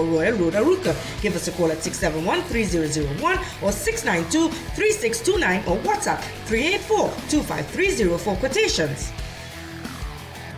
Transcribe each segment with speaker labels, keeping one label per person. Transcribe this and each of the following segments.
Speaker 1: Royal Road, Arouca. Give us a call at 671-3001 or 692-3629 or WhatsApp 384-253 for quotations.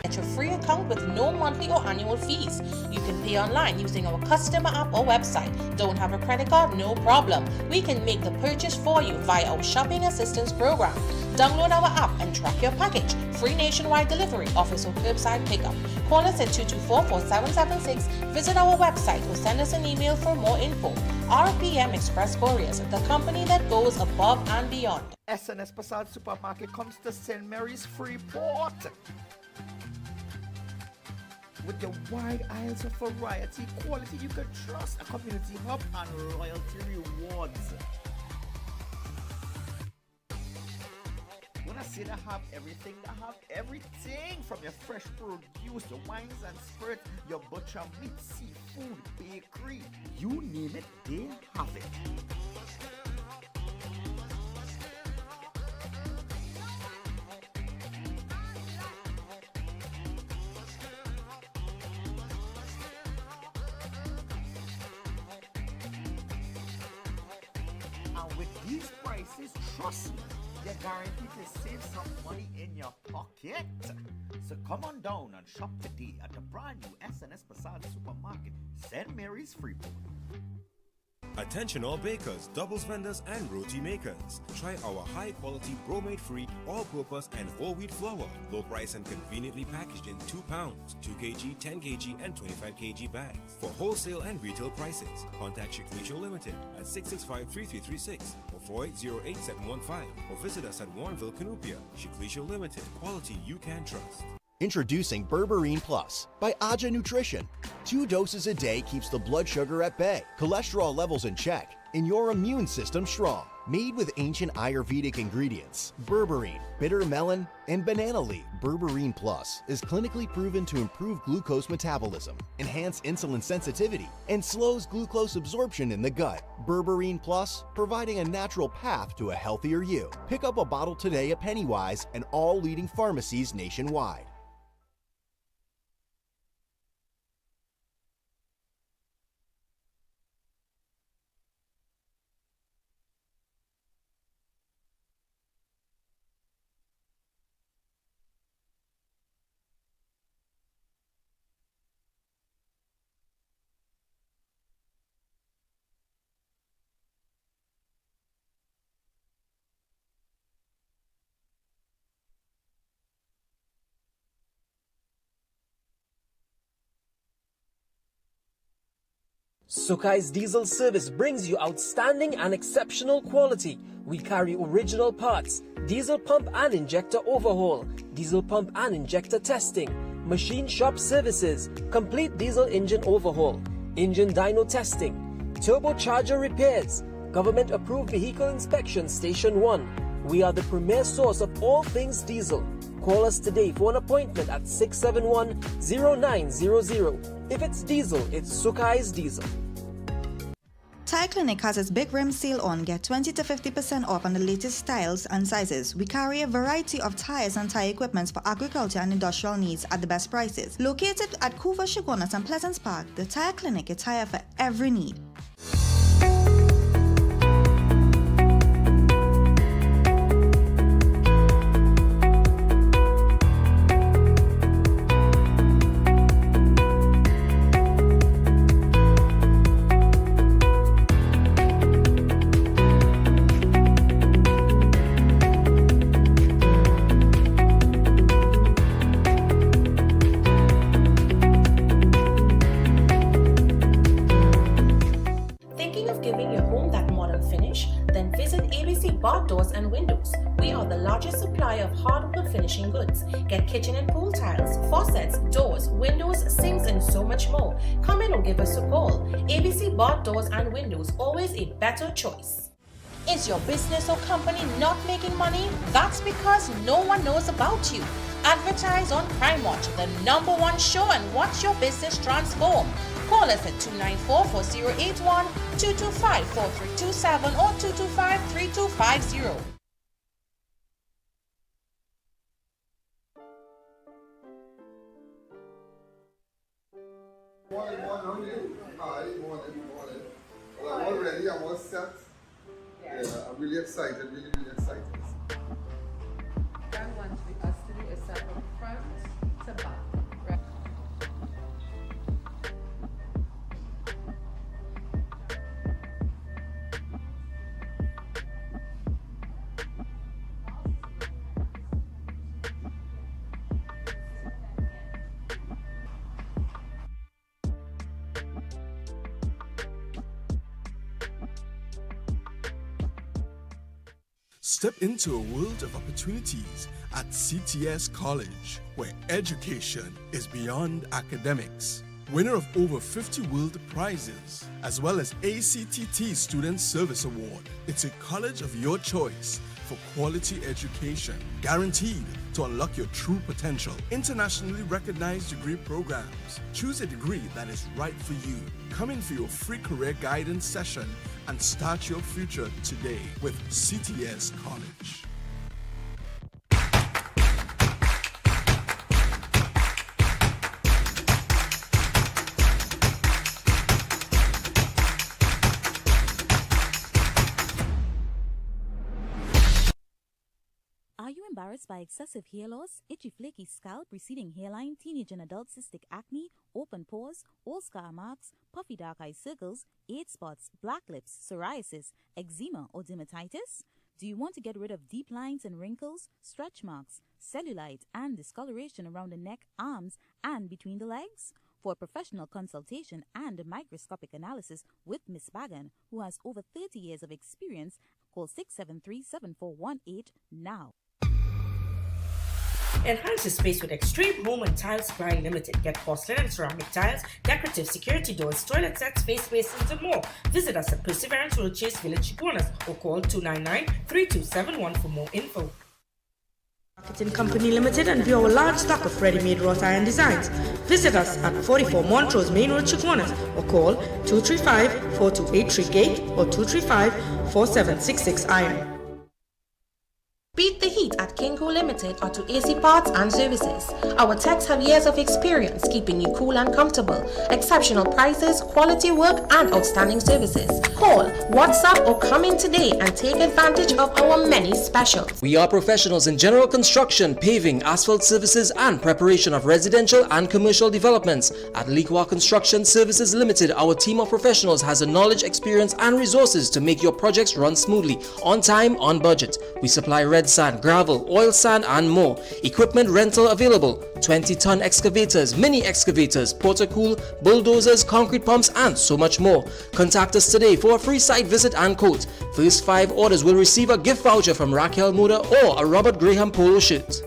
Speaker 2: Get your free account with no monthly or annual fees. You can pay online using our customer app or website. Don't have a credit card? No problem. We can make the purchase for you via our shopping assistance program. Download our app and track your package. Free nationwide delivery, office or curbside pickup. Call us at 224-4776. Visit our website or send us an email for more info. RPM Express Couriers, the company that goes above and beyond.
Speaker 3: SNS Passage Supermarket comes to St. Mary's Freeport. With your wide aisles of variety, quality you can trust, a community hub, and loyalty rewards. When I say they have everything, they have everything from your fresh produce, your wines and spirits, your butcher meat, seafood, bakery. You name it, they have it. These prices, trust me, you're guaranteed to save some money in your pocket. So come on down and shop today at the brand new SNS Passage Supermarket, St. Mary's Freeport.
Speaker 4: Attention all bakers, doubles vendors and roti makers. Try our high quality bromate free all-purpose and whole wheat flour. Low price and conveniently packaged in 2 pounds, 2 kg, 10 kg and 25 kg bags. For wholesale and retail prices, contact Shiklisho Limited at 665-3336 or 480-8715 or visit us at Warrenville, Canupia. Shiklisho Limited, quality you can trust.
Speaker 5: Introducing Berberine Plus by Aja Nutrition. 2 doses a day keeps the blood sugar at bay, cholesterol levels in check, and your immune system strong. Made with ancient Ayurvedic ingredients, berberine, bitter melon, and banana leaf, Berberine Plus is clinically proven to improve glucose metabolism, enhance insulin sensitivity, and slows glucose absorption in the gut. Berberine Plus, providing a natural path to a healthier you. Pick up a bottle today at Pennywise and all leading pharmacies nationwide.
Speaker 6: Sukai's Diesel Service brings you outstanding and exceptional quality. We carry original parts, diesel pump and injector overhaul, diesel pump and injector testing, machine shop services, complete diesel engine overhaul, engine dyno testing, turbocharger repairs, government approved vehicle inspection station 1. We are the premier source of all things diesel. Call us today for an appointment at 671-0900. If it's diesel, it's Sukai's Diesel.
Speaker 7: Tire Clinic has its big rim sale on. Get 20 to 50% off on the latest styles and sizes. We carry a variety of tires and tire equipments for agriculture and industrial needs at the best prices. Located at Couva, Chaguanas and Pleasance Park, the Tire Clinic, a tire for every need.
Speaker 2: Doors and windows. We are the largest supplier of hardwood finishing goods. Get kitchen and pool tiles, faucets, doors, windows, sinks, and so much more. Come in or give us a call. ABC Bar Doors and Windows, always a better choice. Is your business or company not making money? That's because no one knows about you. Advertise on Crime Watch, the #1 show, and watch your business transform. Call us at 294-4081, 225-4327 or 225-3250.
Speaker 8: I'm all set. Yeah, I'm really excited, really excited.
Speaker 9: Frank wants us to do a set from front to back. Right?
Speaker 10: Step into a world of opportunities at CTS College, where education is beyond academics. Winner of over 50 world prizes, as well as ACTT Student Service Award. It's a college of your choice for quality education, guaranteed to unlock your true potential. Internationally recognized degree programs. Choose a degree that is right for you. Come in for your free career guidance session and start your future today with CTS College.
Speaker 11: Are you embarrassed by excessive hair loss, itchy flaky scalp, receding hairline, teenage and adult cystic acne, open pores, old scar marks, puffy dark eye circles, age spots, black lips, psoriasis, eczema or dermatitis? Do you want to get rid of deep lines and wrinkles, stretch marks, cellulite and discoloration around the neck, arms and between the legs? For a professional consultation and a microscopic analysis with Miss Bagan, who has over 30 years of experience, call 673-7418 now.
Speaker 1: Enhance your space with Extreme Home and Tile Supply Limited. Get porcelain and ceramic tiles, decorative security doors, toilet sets, face basins, and more. Visit us at Perseverance Road, Chase Village, Chiconas, or call 299-3271 for more info. Marketing Company Limited and view our large stock of ready-made wrought iron designs. Visit us at 44 Montrose Main Road, Chiconas, or call 235-4283 Gate or 235-4766 Iron.
Speaker 2: Beat the heat at Kinko Limited Auto AC Parts and Services. Our techs have years of experience keeping you cool and comfortable. Exceptional prices, quality work, and outstanding services. Call, WhatsApp, or come in today and take advantage of our many specials.
Speaker 6: We are professionals in general construction, paving, asphalt services, and preparation of residential and commercial developments. At Liqua Construction Services Limited, our team of professionals has the knowledge, experience, and resources to make your projects run smoothly, on time, on budget. We supply red sand, gravel, oil sand, and more. Equipment rental available. 20-ton excavators, mini excavators, portacool, bulldozers, concrete pumps, and so much more. Contact us today for a free site visit and quote. First 5 orders will receive a gift voucher from Raquel Moda or a Robert Graham polo shirt.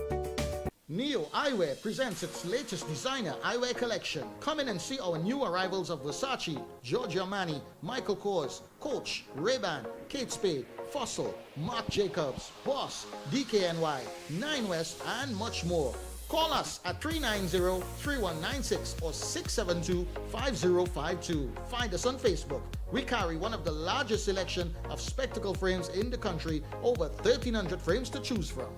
Speaker 12: Neo Eyewear presents its latest designer eyewear collection. Come in and see our new arrivals of Versace, Giorgio Armani, Michael Kors, Coach, Ray-Ban, Kate Spade, Fossil, Marc Jacobs, Boss, DKNY, 9 West, and much more. Call us at 390-3196 or 672-5052. Find us on Facebook. We carry one of the largest selection of spectacle frames in the country, over 1,300 frames to choose from.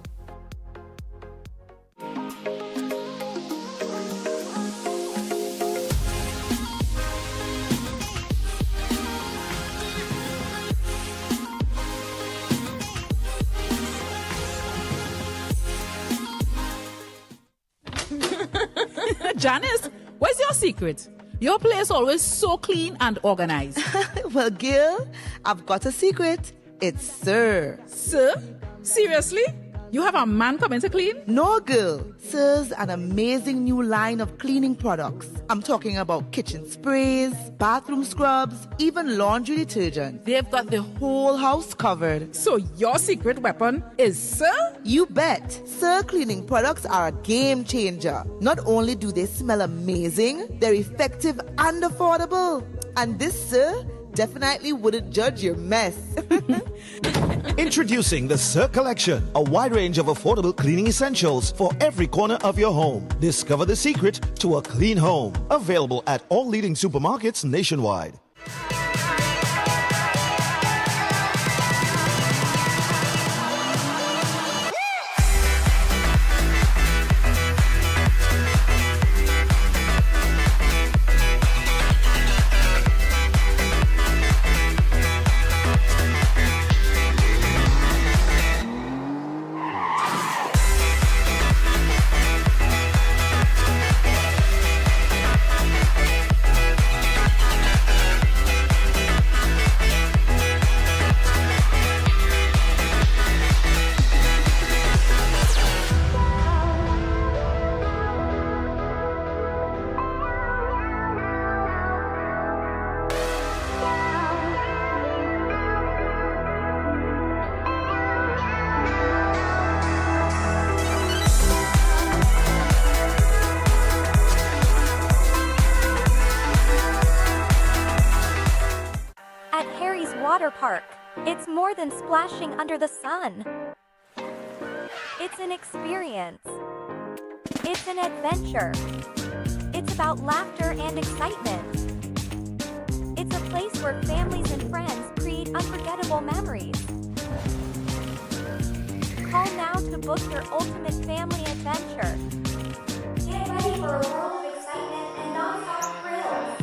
Speaker 13: Janice, what's your secret? Your place always so clean and organized.
Speaker 14: Well, Gil, I've got a secret. It's Sir.
Speaker 13: Sir? Seriously? You have a man coming to clean?
Speaker 14: No, girl. Sir's an amazing new line of cleaning products. I'm talking about kitchen sprays, bathroom scrubs, even laundry detergent. They've got the whole house covered.
Speaker 13: So your secret weapon is Sir?
Speaker 14: You bet. Sir cleaning products are a game changer. Not only do they smell amazing, they're effective and affordable. And this Sir definitely wouldn't judge your mess.
Speaker 15: Introducing the Sir Collection, a wide range of affordable cleaning essentials for every corner of your home. Discover the secret to a clean home. Available at all leading supermarkets nationwide.
Speaker 16: water park. It's more than splashing under the sun. It's an experience. It's an adventure. It's about laughter and excitement. It's a place where families and friends create unforgettable memories. Call now to book your ultimate family adventure. Get ready for a world of excitement and non-stop thrills.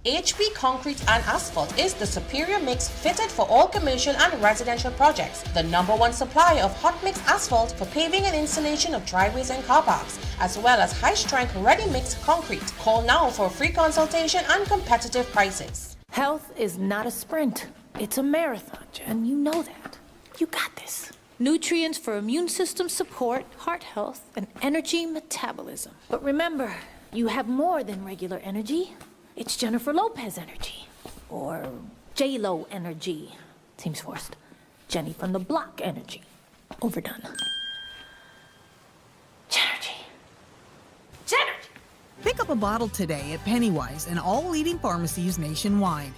Speaker 2: HP Concrete and Asphalt is the superior mix fitted for all commercial and residential projects. The #1 supplier of hot mix asphalt for paving and installation of driveways and car parks, as well as high-strength ready-mix concrete. Call now for a free consultation and competitive prices.
Speaker 17: Health is not a sprint, it's a marathon, and you know that. You got this. Nutrients for immune system support, heart health, and energy metabolism. But remember, you have more than regular energy. It's Jennifer Lopez energy. Or J-Lo energy. Seems forced. Jenny from the Block energy. Overdone. Genergy. Genergy!
Speaker 18: Pick up a bottle today at Pennywise and all leading pharmacies nationwide.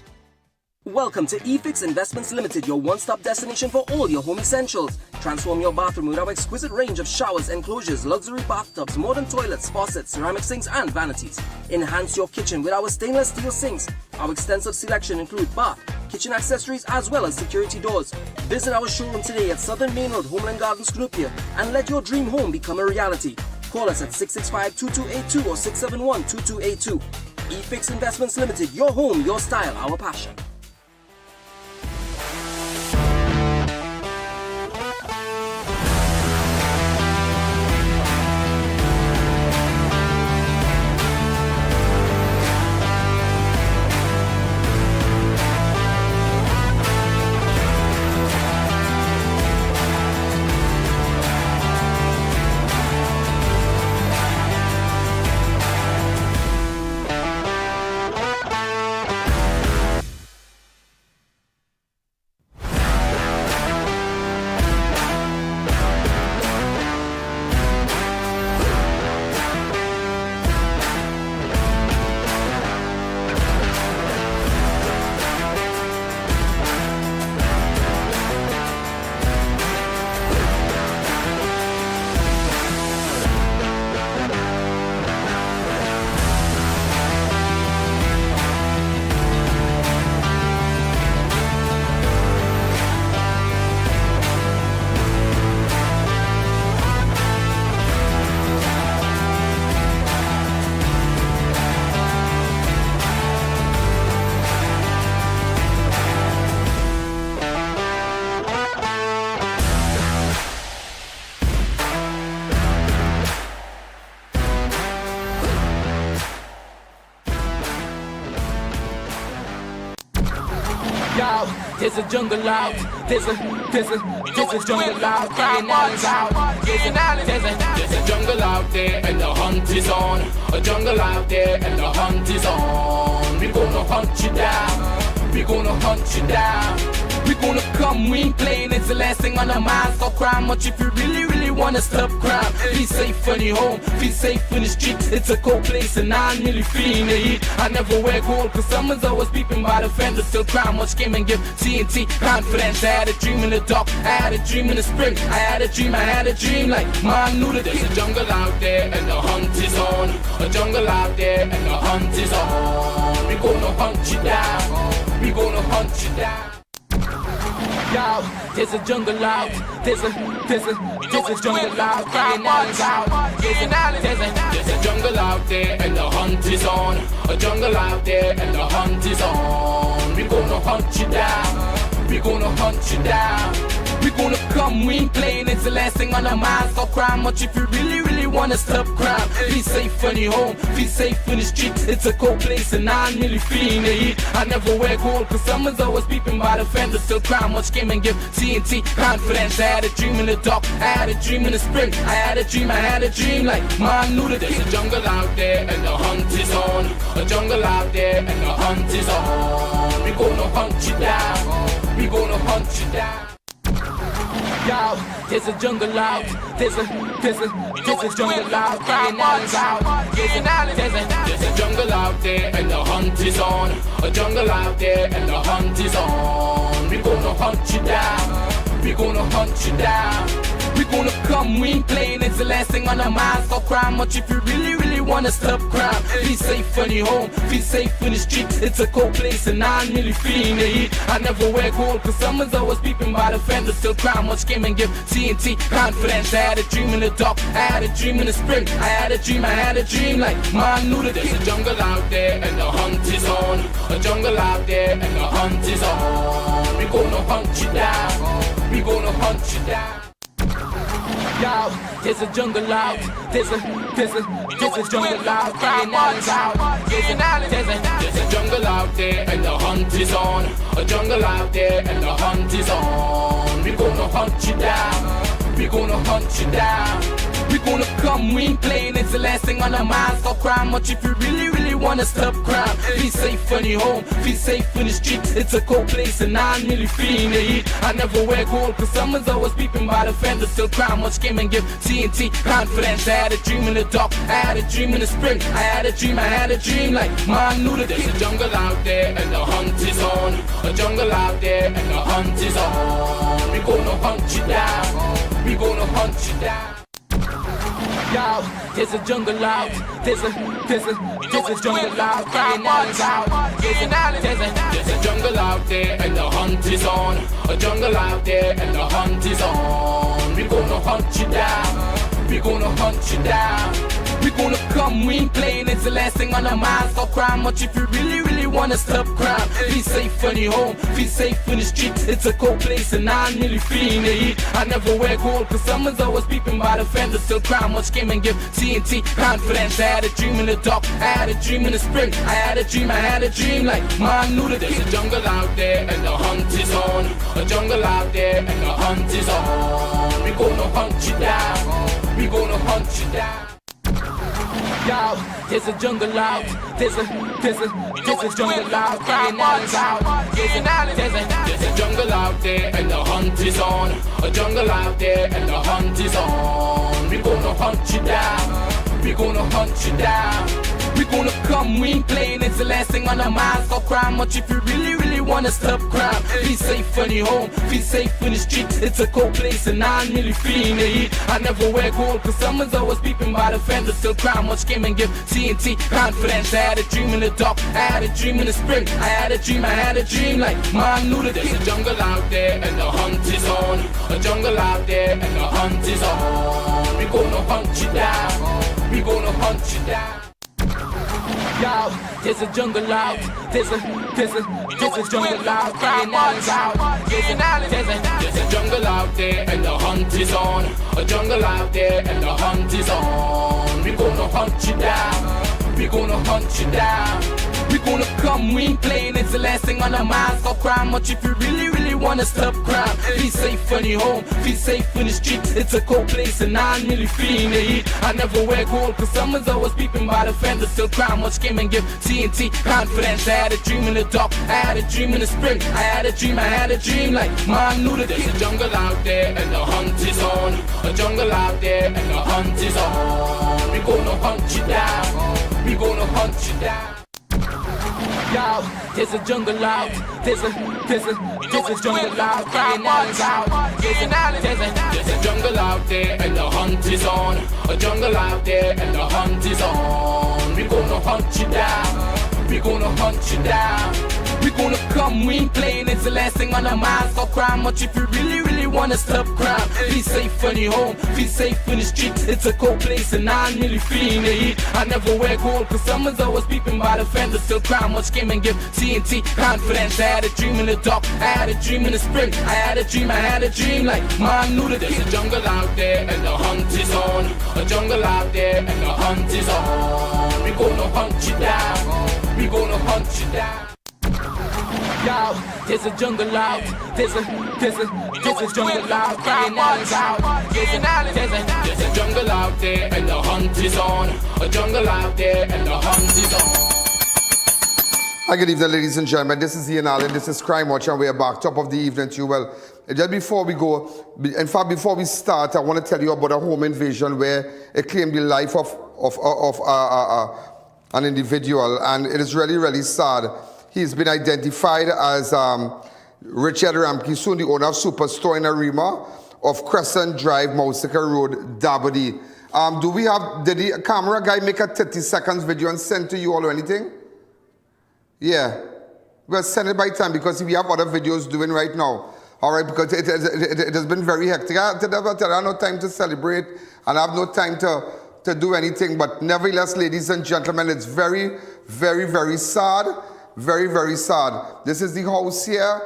Speaker 19: Welcome to eFix Investments Limited, your one-stop destination for all your home essentials. Transform your bathroom with our exquisite range of showers, enclosures, luxury bathtubs, modern toilets, faucets, ceramic sinks, and vanities. Enhance your kitchen with our stainless steel sinks. Our extensive selection includes bath, kitchen accessories, as well as security doors. Visit our showroom today at Southern Main Road, Homeland Gardens, Cunupia, and let your dream home become a reality. Call us at 665-2282 or 671-2282. eFix Investments Limited, your home, your style, our passion.
Speaker 20: There's a jungle out, there's a jungle out, there's a jungle out there and the hunt is on. A jungle out there and the hunt is on. We're gonna hunt you down, we're gonna hunt you down. We're gonna come, we ain't playing, it's the last thing on our minds. Stop crime much if you really wanna stop crime. Be safe when you're home, be safe in the streets. It's a cold place and I'm really feeling the heat. I never wear gold cause someone's always peeping by the fender. Still crime much came and give TNT confidence. I had a dream in the dark, I had a dream in the spring. I had a dream like man knew that there's a jungle out there and the hunt is on. A jungle out there and the hunt is on. We're gonna hunt you down, we're gonna hunt you down. Yo, there's a jungle out, there's a jungle out, there's a jungle out there and the hunt is on. A jungle out there and the hunt is on. We're gonna hunt you down, we're gonna hunt you down. We're gonna come, we ain't playing, it's the last thing on our minds. Stop crime much if you really wanna stop crime. Be safe when you're home, be safe in the streets. It's a cold place and I'm really feeling the heat. I never wear gold cause someone's always peeping by the fender. Still crime much came and give TNT confidence. I had a dream in the dark, I had a dream in the spring. I had a dream like man knew that there's a jungle out there and the hunt is on. A jungle out there and the hunt is on. We're gonna hunt you down, we're gonna hunt you down. Yo, there's a jungle out. There's a jungle out. There's a jungle out there and the hunt is on. A jungle out there and the hunt is on. We gonna hunt you down. We gonna hunt you down. We gonna come, we ain't playing, it's the last thing on our minds. Stop crime much if you really wanna stop crime. Be safe when you're home, be safe in the street. It's a cold place and I'm really feeling the heat. I never wear gold cause someone's always peeping by the fender. Still crime much came and give TNT confidence. I had a dream in the dark, I had a dream in the spring. I had a dream like man knew that there's a jungle out there and the hunt is on. A jungle out there and the hunt is on. We gonna hunt you down. We gonna hunt you down. Yo, there's a jungle out. There's a jungle out. There's a jungle out there and the hunt is on. A jungle out there and the hunt is on. We gonna hunt you down. We gonna hunt you down. We gonna come, we ain't playing, it's the last thing on our minds. Stop crime much if you really wanna stop crime. Be safe when you're home, be safe in the streets. It's a cold place and I'm really feeling the heat. I never wear gold cause someone's always peeping by the fender. Still crime much came and give TNT confidence. I had a dream in the dark, I had a dream in the spring. I had a dream like man knew that there's a jungle out there and the hunt is on. A jungle out there and the hunt is on. We gonna hunt you down. We gonna hunt you down. Yo, there's a jungle out. There's a jungle out. There's a jungle out there and the hunt is on. A jungle out there and the hunt is on. We gonna hunt you down. We gonna hunt you down. We gonna come, we ain't playing, it's the last thing on our minds. Stop crime much if you really wanna stop crime. Be safe when you're home, be safe in the streets. It's a cold place and I'm really feeling the heat. I never wear gold cause someone's always peeping by the fender. Still crime much came and give TNT confidence. I had a dream in the dark, I had a dream in the spring. I had a dream like man knew that there's a jungle out there and the hunt is on. A jungle out there and the hunt is on. We gonna hunt you down. We gonna hunt you down. Yo, there's a jungle out. There's a jungle out. There's a jungle out there and the hunt is on. A jungle out there and the hunt is on. We gonna hunt you down. We gonna hunt you down. We gonna come, we ain't playing, it's the last thing on our minds. Stop crime much if you really wanna stop crime. Be safe when you're home, be safe in the streets. It's a cold place and I'm really feeling the heat. I never wear gold cause someone's always peeping by the fender. Still crime much came and give TNT confidence. I had a dream in the dark, I had a dream in the spring. I had a dream like man knew that there's a jungle out there and the hunt is on. A jungle out there and the hunt is on. We gonna hunt you down. We gonna hunt you down. Yo, there's a jungle out. There's a jungle out. There's a jungle out there and the hunt is on. A jungle out there and the hunt is on. We gonna hunt you down. We gonna hunt you down. We gonna come, we ain't playing, it's the last thing on our minds. Stop crime much if you really wanna stop crime. Be safe when you're home, be safe in the streets. It's a cold place and I'm really feeling the heat. I never wear gold cause someone's always peeping by the fender. Still crime much came and give TNT confidence. I had a dream in the dark, I had a dream in the spring. I had a dream like man knew that there's a jungle out there and the hunt is on. A jungle out there and the hunt is on. We gonna hunt you down. We gonna hunt you down. Yo, there's a jungle out. There's a jungle out. There's a jungle out there and the hunt is on. A jungle out there and the hunt is on. We gonna hunt you down. We gonna hunt you down. We gonna come, we ain't playing, it's the last thing on our minds. Stop crime much if you really wanna stop crime. Be safe when you're home, be safe in the streets. It's a cold place and I'm really feeling the heat. I never wear gold cause someone's always peeping by the fender. Still crime much came and give TNT confidence. I had a dream in the dark, I had a dream in the spring. I had a dream like man knew that there's a jungle out there and the hunt is on. A jungle out there and the hunt is on. We gonna hunt you down. We gonna hunt you down. Yo, there's a jungle out. There's a jungle out. There's a jungle out there and the hunt is on. A jungle out there and the hunt is on.
Speaker 8: Hi, good evening, ladies and gentlemen. This is I.A.N. This is Crime Watch, and we are back. Top of the evening to you. Well, just before we go, in fact, before we start, I want to tell you about a home invasion where it claimed the life of an individual, and it is really, really sad. He's been identified as Richard Ramkissoon, the owner of Superstore in Arima of Crescent Drive, Mausica Road, Dabadi. Did the camera guy make a 30 seconds video and send to you all or anything? Yeah. We'll send it by time because we have other videos doing right now. All right, because it has been very hectic. I have no time to celebrate and I have no time to do anything. But nevertheless, ladies and gentlemen, it's very, very, very sad. Very, very sad. This is the house here.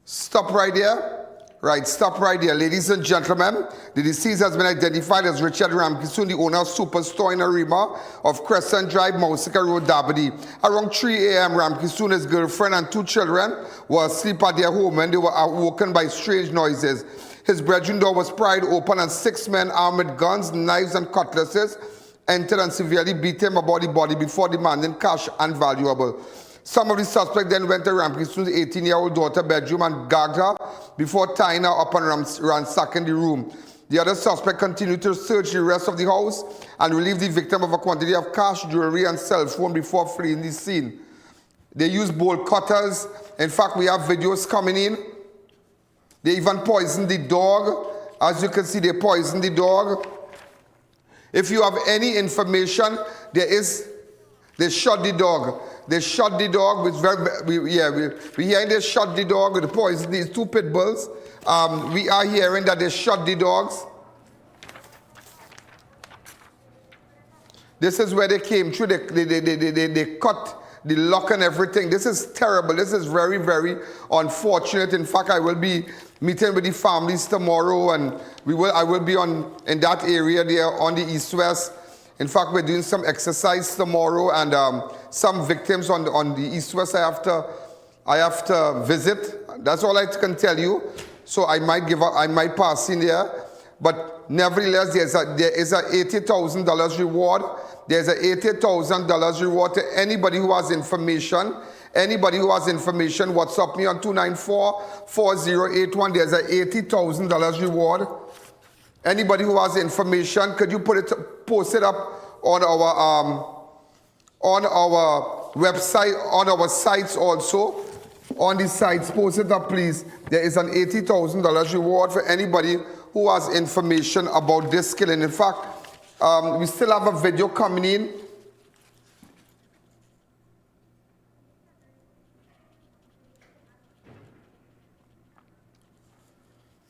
Speaker 8: Stop right there. Right, stop right there. Ladies and gentlemen, the deceased has been identified as Richard Ramkissoon, the owner of Superstore in Arima of Crescent Drive, Mausica Road, Dabadi. Around 3 a.m., Ramkissoon, his girlfriend, and 2 children were asleep at their home when they were awoken by strange noises. His bedroom door was pried open and 6 men armed with guns, knives, and cutlasses entered and severely beat him about the body before demanding cash and valuable. Some of the suspects then went to Ramkissoon's 18-year-old daughter's bedroom and gagged her before tying her up and ransacking the room. The other suspect continued to search the rest of the house and relieve the victim of a quantity of cash, jewelry, and cell phone before fleeing the scene. They used bolt cutters. In fact, we have videos coming in. They even poisoned the dog. As you can see, they poisoned the dog. If you have any information, they shot the dog. They shot the dog with we hearing they shot the dog with the poison, these 2 Pitbulls. We are hearing that they shot the dogs. This is where they came through. They cut the lock and everything. This is terrible. This is very, very unfortunate. In fact, I will be meeting with the families tomorrow, and I will be in that area there on the east-west. In fact, we're doing some exercise tomorrow, and some victims on the east-west I have to visit. That's all I can tell you. So I might pass in there. But nevertheless, there is a $80,000 reward. There's a $80,000 reward to anybody who has information. Anybody who has information, WhatsApp me on 294-4081. There's a $80,000 reward. Anybody who has information, could you post it up on our website, on our sites also? On the sites, post it up, please. There is an $80,000 reward for anybody who has information about this killing. In fact, we still have a video coming in.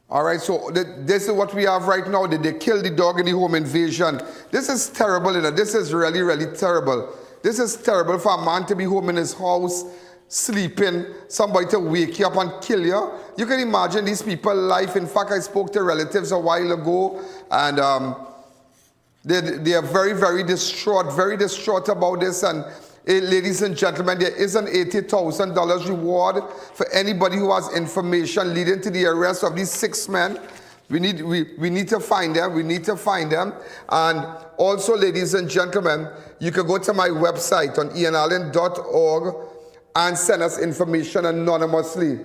Speaker 8: All right, so this is what we have right now. They killed the dog in the home invasion. This is terrible, you know. This is really, really terrible. This is terrible for a man to be home in his house, sleeping, somebody to wake you up and kill you. You can imagine these people's life. In fact, I spoke to relatives a while ago, and they are very, very distraught about this. And ladies and gentlemen, there is an $80,000 reward for anybody who has information leading to the arrest of these 6 men. We need to find them. We need to find them. And also, ladies and gentlemen, you can go to my website on IAN.org and send us information anonymously.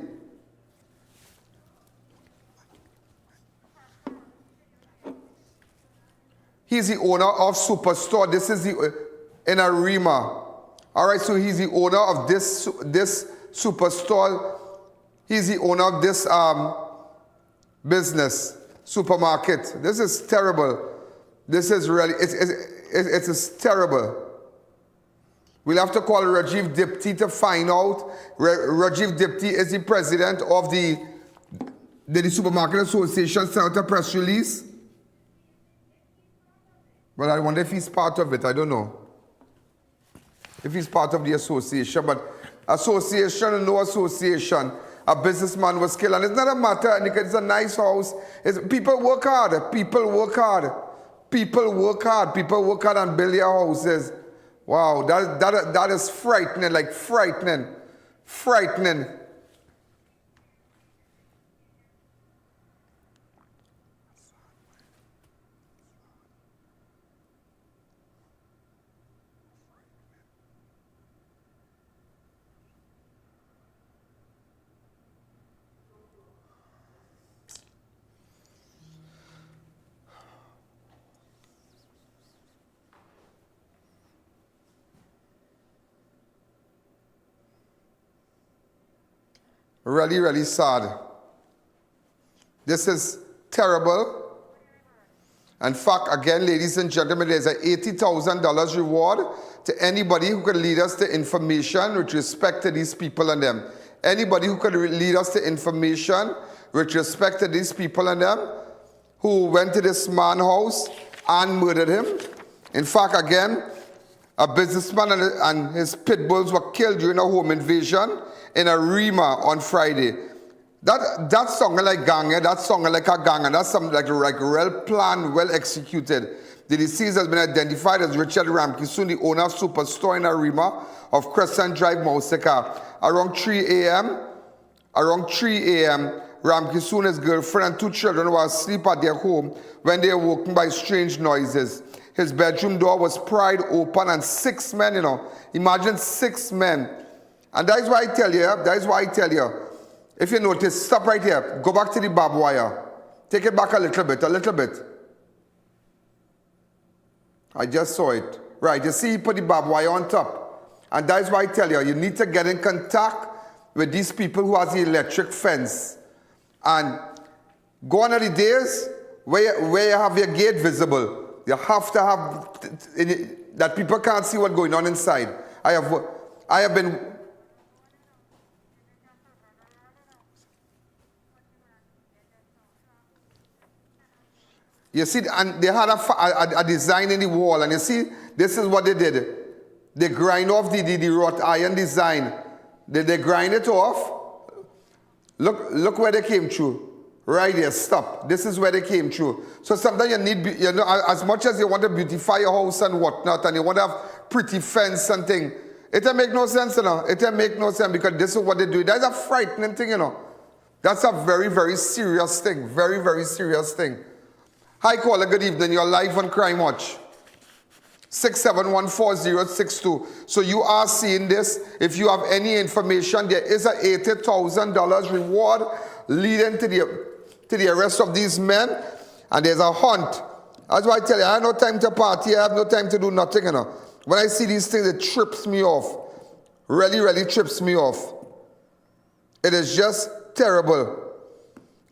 Speaker 8: He's the owner of Superstore. This is in Arima. All right, so he's the owner of this Superstore. He's the owner of this business, supermarket. This is terrible. This is really, it's terrible. We'll have to call Rajiv Dipti to find out. Rajiv Dipti is the president of the Supermarket Association, sent out a press release. But I wonder if he's part of it. I don't know if he's part of the association. But association or no association, a businessman was killed. And it's not a matter, it's a nice house. People work hard. People work hard. People work hard. People work hard and build their houses. Wow, that is frightening, like frightening. Frightening. Really, really sad. This is terrible. In fact, again, ladies and gentlemen, there's an $80,000 reward to anybody who could lead us to information with respect to these people and them. Anybody who could lead us to information with respect to these people and them who went to this man's house and murdered him. In fact, again, a businessman and his pitbulls were killed during a home invasion in Arima on Friday. That song like gang, that song like a gang, and that's something like well planned, well executed. The deceased has been identified as Richard Ramkissoon, the owner of Superstore in Arima of Crescent Drive, Mausica. Around 3 a.m., Ramkissoon, his girlfriend, and 2 children were asleep at their home when they were woken by strange noises. His bedroom door was pried open and 6 men, imagine 6 men. And that is why I tell you, if you notice, stop right here, go back to the barbed wire. Take it back a little bit. I just saw it. Right, you see, he put the barbed wire on top. And that is why I tell you, you need to get in contact with these people who has the electric fence. And gone are the days where you have your gate visible. You have to have that people can't see what's going on inside. I have been. You see, and they had a design in the wall, and you see, this is what they did. They grind off the wrought iron design. They grind it off. Look where they came through. Right there, stop. This is where they came through. So sometimes you need, as much as you want to beautify your house and whatnot, and you want to have pretty fence and thing, it don't make no sense, It don't make no sense because this is what they do. That's a frightening thing, That's a very, very serious thing. Very, very serious thing. Hi, caller, good evening. You're live on Crime Watch. 6714062. So you are seeing this. If you have any information, there is a $80,000 reward leading to the arrest of these men, and there's a hunt. That's why I tell you, I have no time to party, I have no time to do nothing, When I see these things, it trips me off. Really, really trips me off. It is just terrible.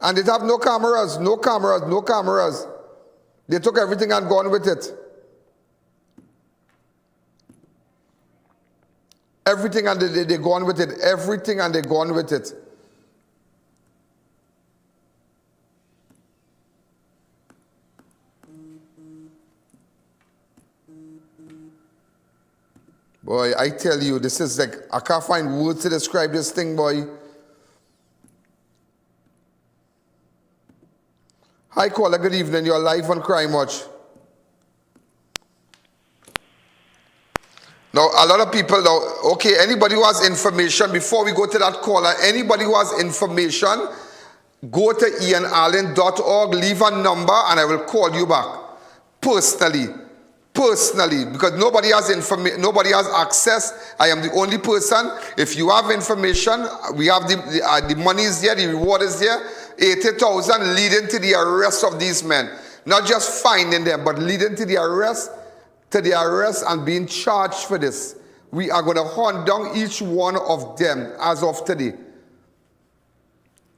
Speaker 8: And they have no cameras. They took everything and gone with it. Everything and they gone with it. Everything and they gone with it. Boy, I tell you, this is like, I can't find words to describe this thing, boy. Hi, caller, good evening. You're live on Crime Watch. Now, a lot of people now, okay, anybody who has information, before we go to that caller, anybody who has information, go to IANallen.org, leave a number, and I will call you back. Personally, because nobody has nobody has access. I am the only person. If you have information, we have the money is there, the reward is there. 80,000 leading to the arrest of these men. Not just finding them, but leading to the arrest and being charged for this. We are going to hunt down each one of them as of today.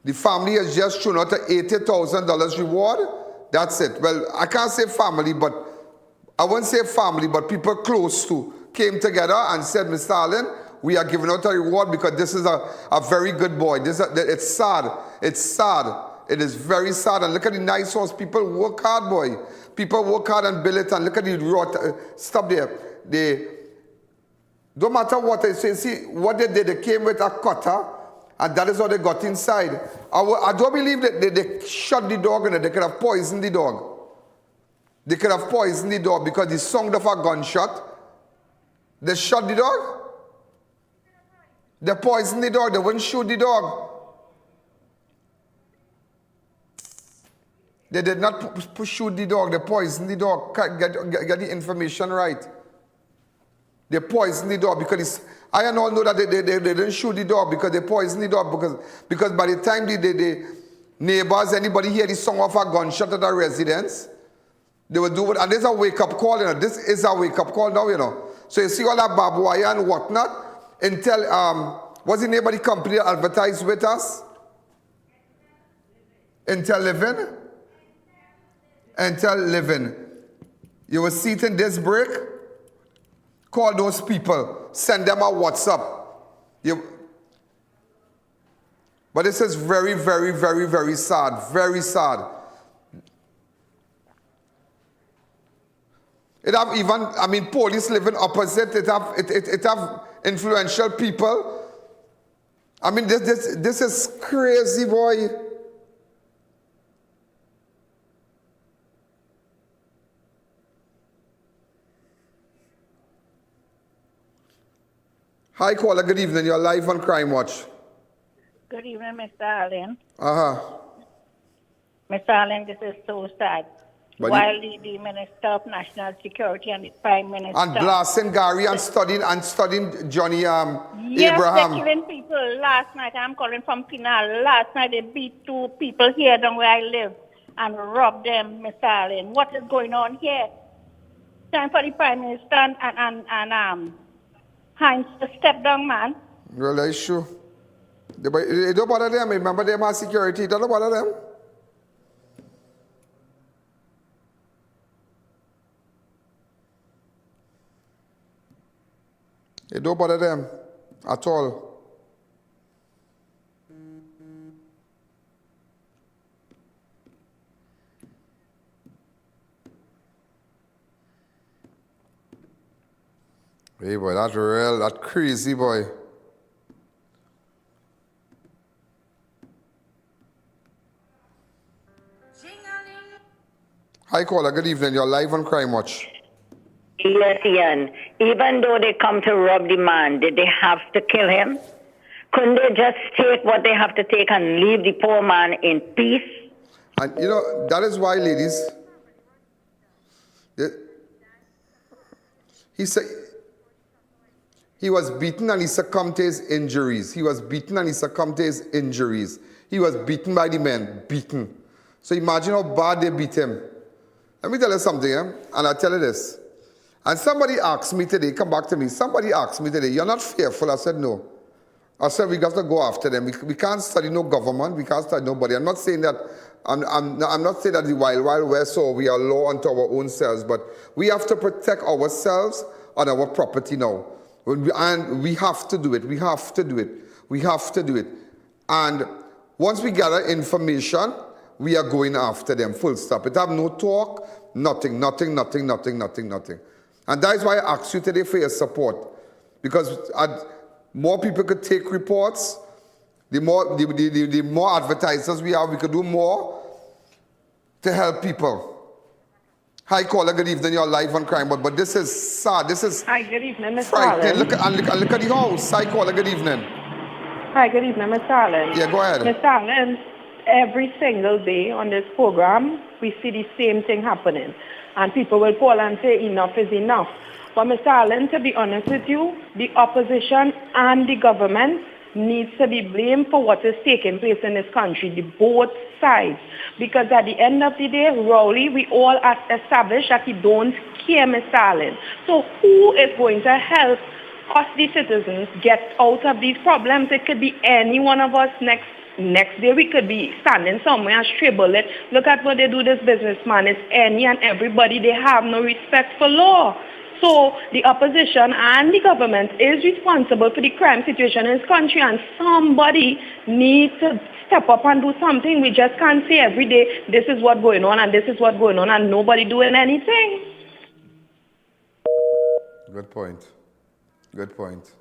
Speaker 8: The family has just thrown out an $80,000 reward. That's it. Well, I can't say family, but I won't say family, but people close to came together and said, Mr. Allen, we are giving out a reward because this is a very good boy. It's sad. It's sad. It is very sad. And look at the nice house. People work hard, boy. People work hard and build it. And look at the rot. Stop there. They don't matter what they say. See, what they did, they came with a cutter, and that is how they got inside. I don't believe that they shot the dog and they could have poisoned the dog. They could have poisoned the dog because the sound of a gunshot. They shot the dog. They poisoned the dog. They wouldn't shoot the dog. They did not shoot the dog. They poisoned the dog. Get the information right. They poisoned the dog because I all know that they didn't shoot the dog because they poisoned the dog because by the time the neighbors, anybody hear the sound of a gunshot at a residence, they will do it. And this is a wake-up call, This is a wake-up call now, So you see all that barbed wire and whatnot. Until What's the name of the company that advertised with us? Intel Living? Intel Living. You will see it in this break. Call those people. Send them a WhatsApp. But this is very, very, very, very sad. Very sad. It have even, I mean, police living opposite. It have influential people. I mean, this is crazy, boy. Hi, caller. Good evening. You're live on Crime Watch.
Speaker 21: Good evening, Mr. Allen.
Speaker 8: Uh-huh.
Speaker 21: Mr. Allen, this is so sad.
Speaker 8: But
Speaker 21: While the Minister of National Security and the Prime Minister...
Speaker 8: And blasting Gary and studying Johnny
Speaker 21: yes,
Speaker 8: Abraham.
Speaker 21: they're killing people. Last night, I'm calling from Pinal. Last night, they beat 2 people here down where I live and robbed them, Mr. Allen. What is going on here? Time for the Prime Minister and Heinz to step down, man.
Speaker 8: Well, that's true. It don't bother them. Remember, they have security. It don't bother them. It don't bother them at all. Hey boy, that's real, that crazy boy. Hi caller, good evening. You're live on Crime Watch.
Speaker 22: Yes, I.A.N. Even though they come to rob the man, did they have to kill him? Couldn't they just take what they have to take and leave the poor man in peace?
Speaker 8: And you know, that is why, ladies, he said he was beaten and he succumbed to his injuries. He was beaten and he succumbed to his injuries. He was beaten by the men, beaten. So imagine how bad they beat him. Let me tell you something, and I'll tell you this. And somebody asked me today, come back to me, somebody asked me today, you're not fearful? I said, no. I said, we got to go after them. We can't study no government, we can't study nobody. I'm not saying that, I'm not saying that the Wild Wild West, so we are law unto our own selves, but we have to protect ourselves and our property now. And we have to do it, we have to do it, we have to do it. And once we gather information, we are going after them, full stop. It have no talk, nothing. And that is why I asked you today for your support. Because more people could take reports, the more advertisers we have, we could do more to help people. Hi caller, good evening, you're live on Crime, but this is sad, this is...
Speaker 23: Hi, good evening, Mr.
Speaker 8: frightening.
Speaker 23: Allen.
Speaker 8: Look at the house. Hi caller, good evening.
Speaker 23: Hi, good evening, Mr. Allen.
Speaker 8: Yeah, go ahead.
Speaker 23: Mr. Allen, every single day on this program, we see the same thing happening. And people will call and say enough is enough. But Mr. Allen, to be honest with you, the opposition and the government needs to be blamed for what is taking place in this country, the both sides. Because at the end of the day, Rowley, we all established that he don't care, Mr. Allen. So who is going to help us, the citizens, get out of these problems? It could be any one of us next day. We could be standing somewhere and stray bullet. Look at what they do, this businessman. It's any and everybody. They have no respect for law. So the opposition and the government is responsible for the crime situation in this country, and somebody needs to step up and do something. We just can't say every day, this is what's going on and this is what's going on, and nobody doing anything.
Speaker 8: Good point. Good point.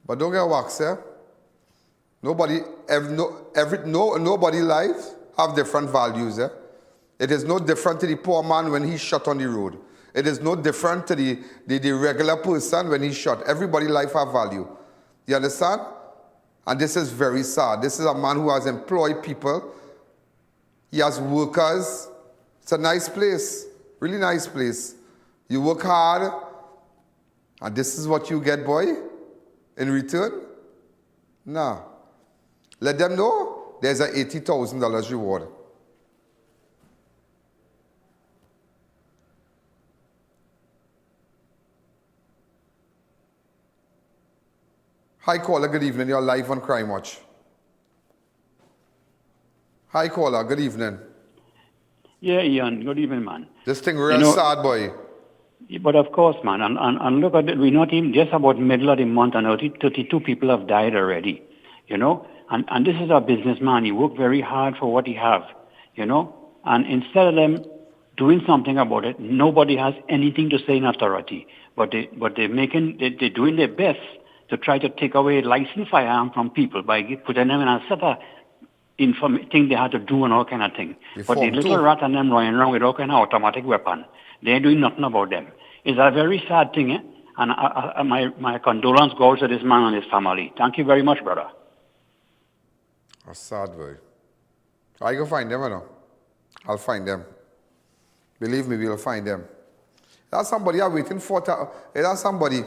Speaker 8: But don't get waxed, eh? Nobody life have different values, eh? It is no different to the poor man when he's shot on the road. It is no different to the regular person when he's shot. Everybody's life have value. You understand? And this is very sad. This is a man who has employed people. He has workers. It's a nice place. Really nice place. You work hard, and this is what you get, boy, in return? Nah. Let them know there's an $80,000 reward. Hi, caller. Good evening. You're live on Crime Watch. Hi, caller. Good evening.
Speaker 3: Yeah, Ian. Good evening, man.
Speaker 8: This thing real sad, boy.
Speaker 3: But of course, man, and look at it, we're not even just about middle of the month, and 32 people have died already, you know. And this is a businessman. He worked very hard for what he have, you know. And instead of them doing something about it, nobody has anything to say in authority. But they're doing their best to try to take away licensed firearm from people by putting them in a set of thing they had to do and all kind of thing. But the little rat and them running around with all kind of automatic weapon, they ain't doing nothing about them. It's a very sad thing, eh? And my condolence goes to this man and his family. Thank you very much, brother.
Speaker 8: A sad boy. I go find them, you know. I'll find them. Believe me, we'll find them. That's somebody I'm waiting for. That's somebody.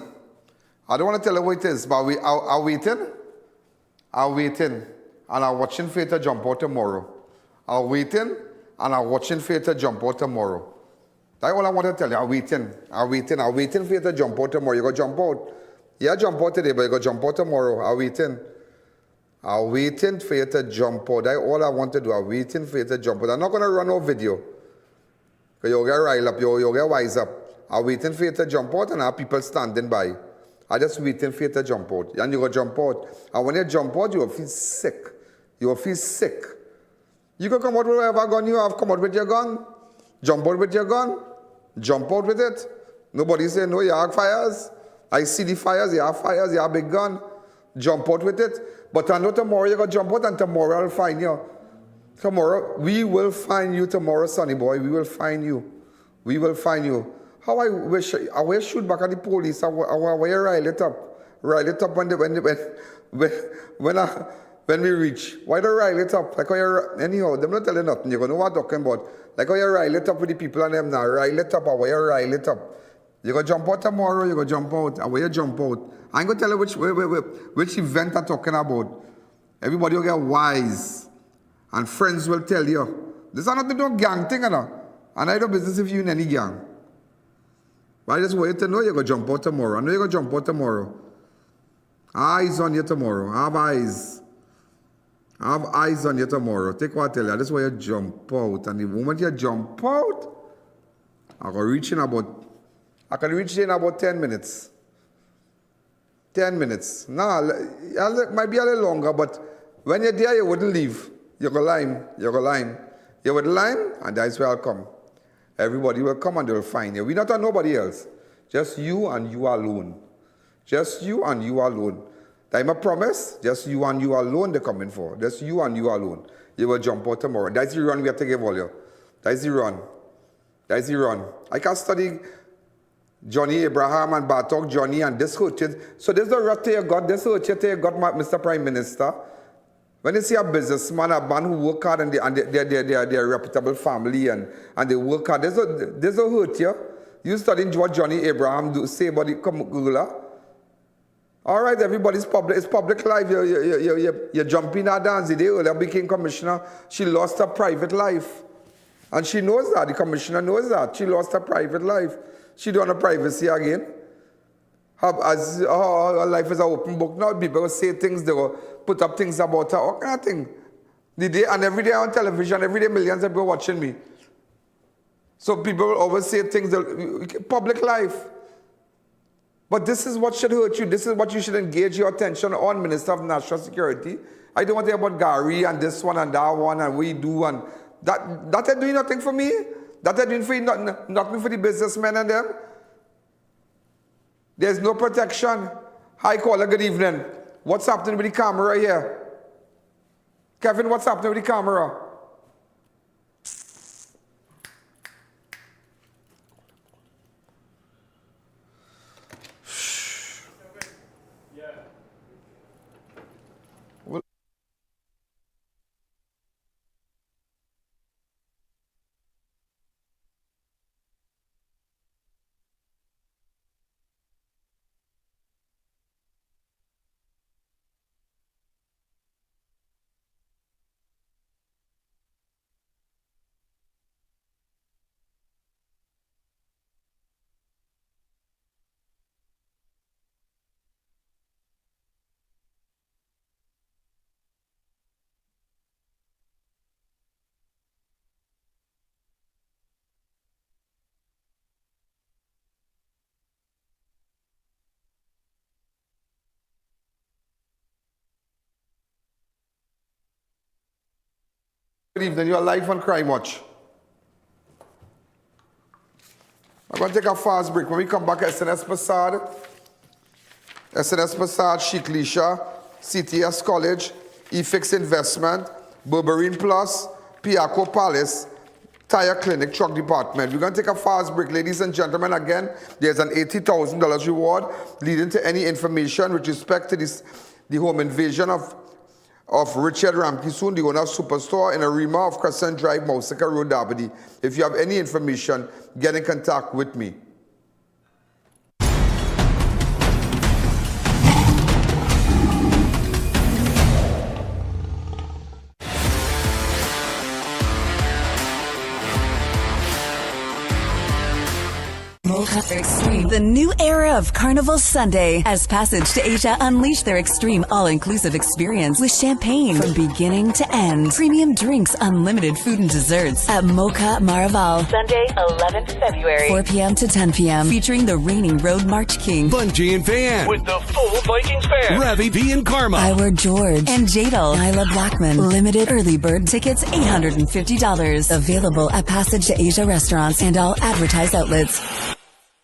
Speaker 8: I don't want to tell you what it is, but I'm waiting. I'm waiting. And I'm watching for it to jump out tomorrow. I'm waiting. And I'm watching for it to jump out tomorrow. That's all I want to tell you. I'm waiting. I'm waiting. I'm waiting for it to jump out tomorrow. You're going to jump out. Yeah, jump out today, but you're going to jump out tomorrow. I'm waiting. I'm waiting for you to jump out. That's all I want to do. I'm waiting for you to jump out. I'm not going to run no video. Because you'll get riled up. You'll get wise up. I'm waiting for you to jump out and I have people standing by. I'm just waiting for you to jump out. And you're going to jump out. And when you jump out, you will feel sick. You will feel sick. You can come out with whatever gun you have. Come out with your gun. Jump out with your gun. Jump out with it. Nobody say no, you have fires. I see the fires. You have fires. You have a big gun. Jump out with it. But I know tomorrow you're going to jump out and tomorrow I'll find you. Tomorrow, we will find you tomorrow, sonny boy. We will find you. We will find you. How I wish I will shoot back at the police. I will rile it up. Rile it up when we reach. Why don't rile it up? Like how you, anyhow, them not telling nothing. You're going to know what I'm talking about. Like how you rile it up with the people and them now. Rile it up. How you rile it up. You're going to jump out tomorrow. You're going to jump out. How you jump out. I ain't going to tell you which event I'm talking about. Everybody will get wise. And friends will tell you. This is not no gang thing, you know. And I don't business if you in any gang. But I just want you to know you're going to jump out tomorrow. I know you're going to jump out tomorrow. Eyes on you tomorrow. I have eyes. I have eyes on you tomorrow. Take what I tell you. I just want you to jump out. And the moment you jump out, I can reach in about 10 minutes. 10 minutes. Nah, it might be a little longer, but when you're there, you wouldn't leave. You go line. You would line, and that's where I'll come. Everybody will come and they'll find you. We're not on nobody else. Just you and you alone. Just you and you alone. Time a promise, just you and you alone they're coming for. Just you and you alone. You will jump out tomorrow. That's the run we have to give all you. That's the run. That's the run. I can study Johnny Abraham and Bartok Johnny and this hurt you. So this is the rut you got. This hurt you got, Mr. Prime Minister. When you see a businessman, a man who work hard and they're a reputable family and they work hard, there's a hurt you. You studying what Johnny Abraham say about the Google. All right, everybody's public. It's public life. You're jumping her dance. The day earlier became commissioner, she lost her private life. And she knows that. The commissioner knows that. She lost her private life. She don't have privacy again. Her life is an open book now. People will say things, they will put up things about her, all kind of thing. And every day on television, every day millions of people watching me. So people will always say things, public life. But this is what should hurt you. This is what you should engage your attention on, Minister of National Security. I don't want to hear about Gary and this one and that one and we do and that are doing nothing for me. That are doing for you, nothing for the businessmen and them. There's no protection. Hi, caller, good evening. What's happening with the camera here? Kevin, what's happening with the camera? Good evening. You are live on Crime Watch. I'm going to take a fast break. When we come back, SNS Passad, Chic Leisha, CTS College, eFix Investment, Berberine Plus, Piaco Palace, Tire Clinic, Truck Department. We're going to take a fast break, ladies and gentlemen. Again, there's an $80,000 reward leading to any information with respect to the home invasion of Richard Ramkissoon, the owner of Superstore in Arima of Crescent Drive, Mausica Road, Dabadi. If you have any information, get in contact with me.
Speaker 4: Extreme. The new era of Carnival Sunday as Passage to Asia unleash their extreme all-inclusive experience with champagne from beginning to end. Premium drinks, unlimited food and desserts at Mocha Maraval. Sunday, 11th February. 4 p.m. to 10 p.m. Featuring the reigning Road March King.
Speaker 5: Bungie and Fan. With the full Vikings band. Ravi V and Karma.
Speaker 4: Iwer George and Jadal. Isla Blackman. Limited early bird tickets, $850. Available at Passage to Asia restaurants and all advertised outlets.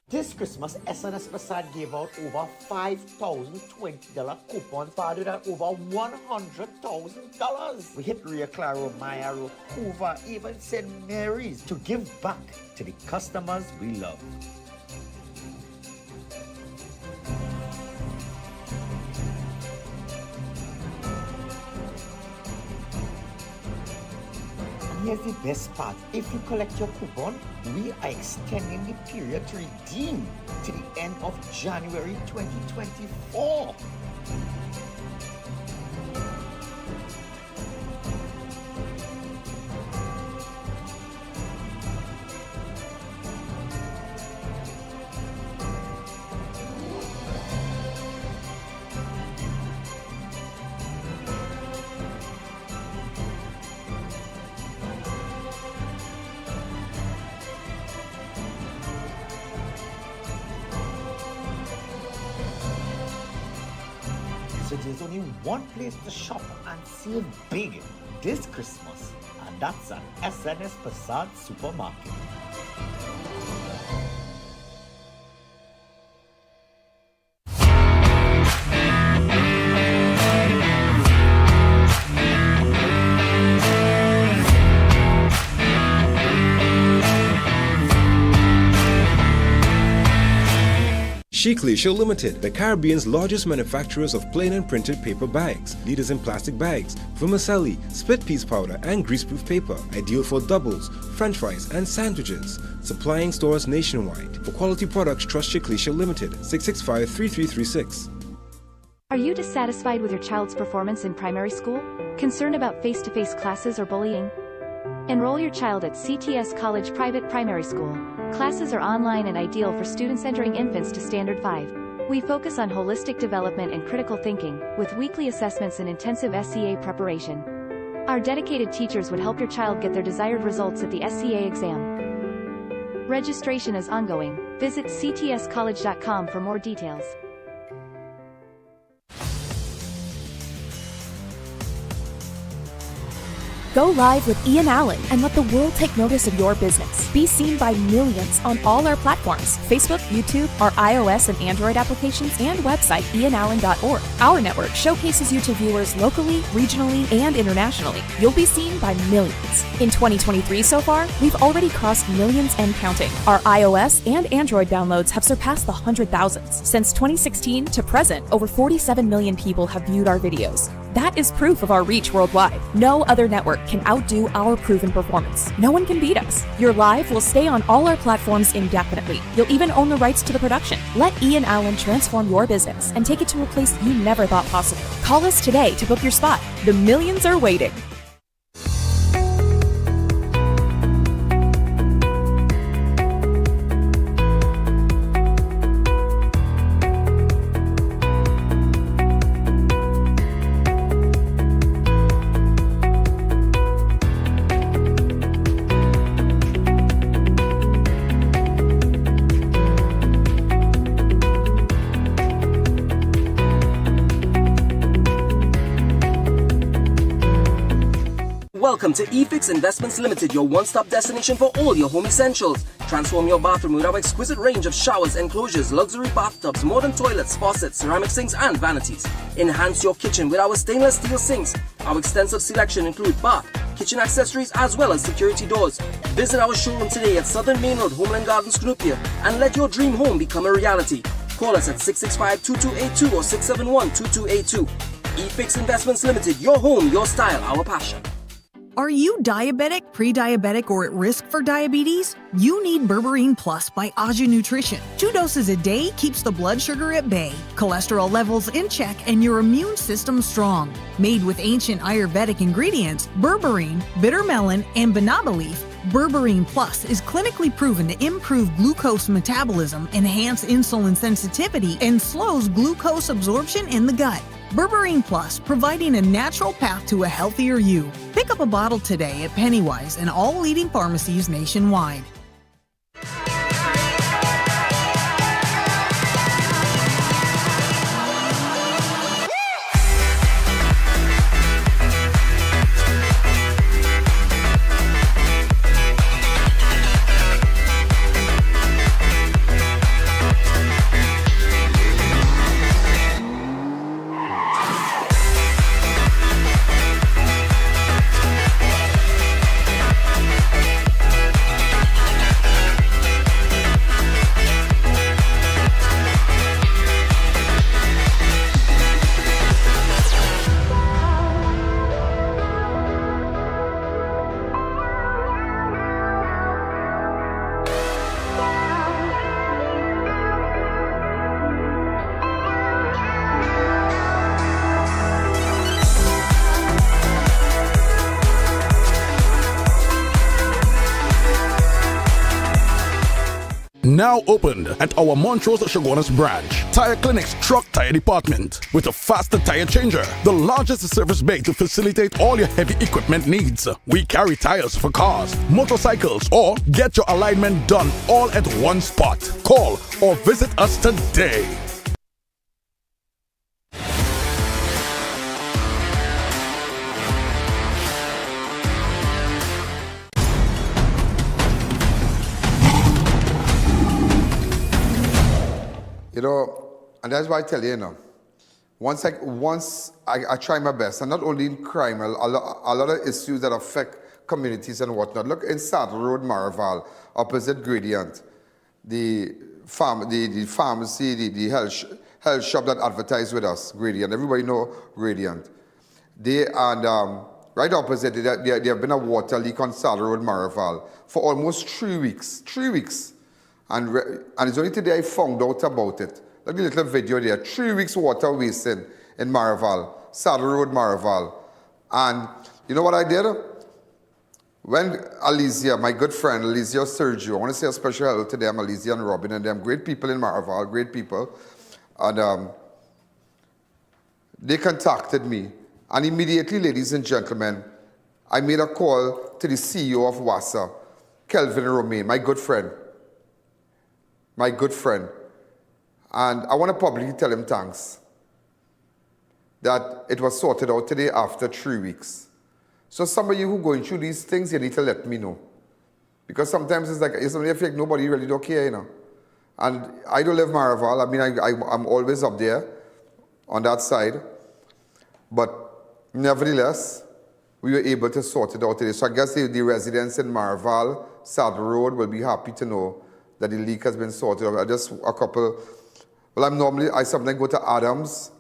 Speaker 7: This Christmas, SNS Passad gave out over 5,000 $20 coupons valued at over $100,000. We hit Rio Claro, Maya Road, Hoover, even St. Mary's to give back to the customers we love. Here's the best part. If you collect your coupon, we are extending the period to redeem to the end of January 2024. So there's only one place to shop and save big this Christmas, and that's at SNS Passad Supermarket.
Speaker 24: Chic Leisha Limited, the Caribbean's largest manufacturers of plain and printed paper bags, leaders in plastic bags, vermicelli, split piece powder, and greaseproof paper, ideal for doubles, french fries, and sandwiches. Supplying stores nationwide. For quality products, trust Chic Leisha Limited, 665-3336.
Speaker 25: Are you dissatisfied with your child's performance in primary school? Concerned about face-to-face classes or bullying? Enroll your child at CTS College Private Primary School. Classes are online and ideal for students entering infants to Standard 5. We focus on holistic development and critical thinking, with weekly assessments and intensive SCA preparation. Our dedicated teachers would help your child get their desired results at the SCA exam. Registration is ongoing. Visit ctscollege.com for more details.
Speaker 26: Go live with Ian Allen and let the world take notice of your business. Be seen by millions on all our platforms: Facebook, YouTube, our iOS and Android applications, and website ianallen.org. Our network showcases you to viewers locally, regionally, and internationally. You'll be seen by millions. In 2023 so far, we've already crossed millions and counting. Our iOS and Android downloads have surpassed the 100,000s. Since 2016 to present, over 47 million people have viewed our videos. That is proof of our reach worldwide. No other network can outdo our proven performance. No one can beat us. Your live will stay on all our platforms indefinitely. You'll even own the rights to the production. Let Ian Allen transform your business and take it to a place you never thought possible. Call us today to book your spot. The millions are waiting.
Speaker 19: Welcome to eFix Investments Limited, your one-stop destination for all your home essentials. Transform your bathroom with our exquisite range of showers, enclosures, luxury bathtubs, modern toilets, faucets, ceramic sinks, and vanities. Enhance your kitchen with our stainless steel sinks. Our extensive selection includes bath, kitchen accessories, as well as security doors. Visit our showroom today at Southern Main Road, Homeland Gardens, Cunupia, and let your dream home become a reality. Call us at 665-2282 or 671-2282. eFix Investments Limited, your home, your style, our passion.
Speaker 18: Are you diabetic, pre-diabetic, or at risk for diabetes? You need Berberine Plus by Aja Nutrition. 2 doses a day keeps the blood sugar at bay, cholesterol levels in check, and your immune system strong. Made with ancient Ayurvedic ingredients, berberine, bitter melon, and banana leaf, Berberine Plus is clinically proven to improve glucose metabolism, enhance insulin sensitivity, and slows glucose absorption in the gut. Berberine Plus, providing a natural path to a healthier you. Pick up a bottle today at Pennywise and all leading pharmacies nationwide.
Speaker 1: Now opened at our Montrose Chaguanas branch, Tire Clinic's truck tire department with a faster tire changer, the largest service bay to facilitate all your heavy equipment needs. We carry tires for cars, motorcycles, or get your alignment done all at one spot. Call or visit us today.
Speaker 8: You know, and that's why I tell you, once I try my best, and not only in crime, a lot of issues that affect communities and whatnot. Look in Saddle Road, Maraval, opposite Gradient, the pharmacy, the health shop that advertise with us, Gradient. Everybody know Gradient. They and right opposite, there have been a water leak on Saddle Road, Maraval for almost 3 weeks. 3 weeks. And it's only today I found out about it. Look at the little video there. 3 weeks water wasted in Maraval, Saddle Road, Maraval. And you know what I did? When Alicia, my good friend, Alicia Sergio, I want to say a special hello to them, Alicia and Robin, and them great people in Maraval, great people. And they contacted me. And immediately, ladies and gentlemen, I made a call to the CEO of WASA, Kelvin Romain, my good friend. My good friend. And I want to publicly tell him thanks that it was sorted out today after 3 weeks. So some of you who are going through these things, you need to let me know. Because sometimes it's like, it's only if nobody really don't care, you know. And I don't live Maraval. I mean, I'm always up there on that side. But nevertheless, we were able to sort it out today. So I guess the residents in Maraval, Saddle Road will be happy to know that the leak has been sorted out. Just a couple, well, I sometimes go to Adams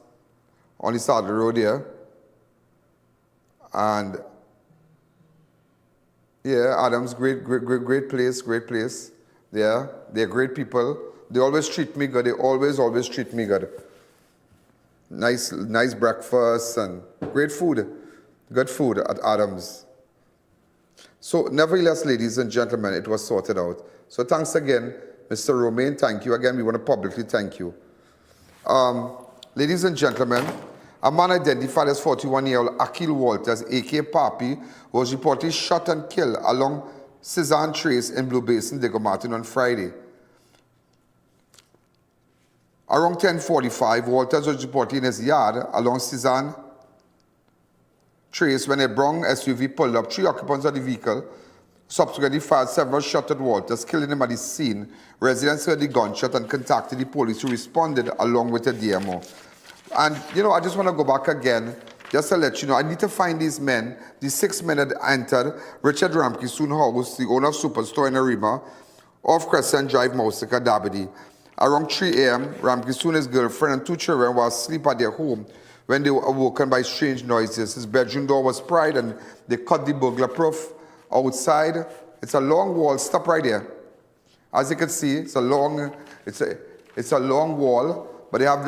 Speaker 8: on the Saddle Road here. And yeah, Adams, great place. Yeah, they're great people. They always treat me good. They always treat me good. Nice breakfast and great food. Good food at Adams. So nevertheless, ladies and gentlemen, it was sorted out. So thanks again, Mr. Romain. Thank you again. We want to publicly thank you. Ladies and gentlemen, a man identified as 41-year-old Akil Walters, a.k.a. Papi, was reportedly shot and killed along Cizan Trace in Blue Basin, Diego Martin on Friday. Around 10:45, Walters was reportedly in his yard along Cizan traced when a brown SUV pulled up. 3 occupants of the vehicle subsequently fired several shots at Walters, killing him at the scene. Residents heard the gunshot and contacted the police, who responded along with a DMO. And, you know, I just want to go back again, just to let you know, I need to find these men. These 6 men had entered Richard Ramkissoon house, the owner of Superstore in Arima of Crescent Drive, Mausica Road. Around 3 a.m., Ramkissoon, his girlfriend, and 2 children were asleep at their home when they were awoken by strange noises. His bedroom door was pried, and they cut the burglar proof outside. It's a long wall. Stop right there. As you can see, it's a long wall, but they have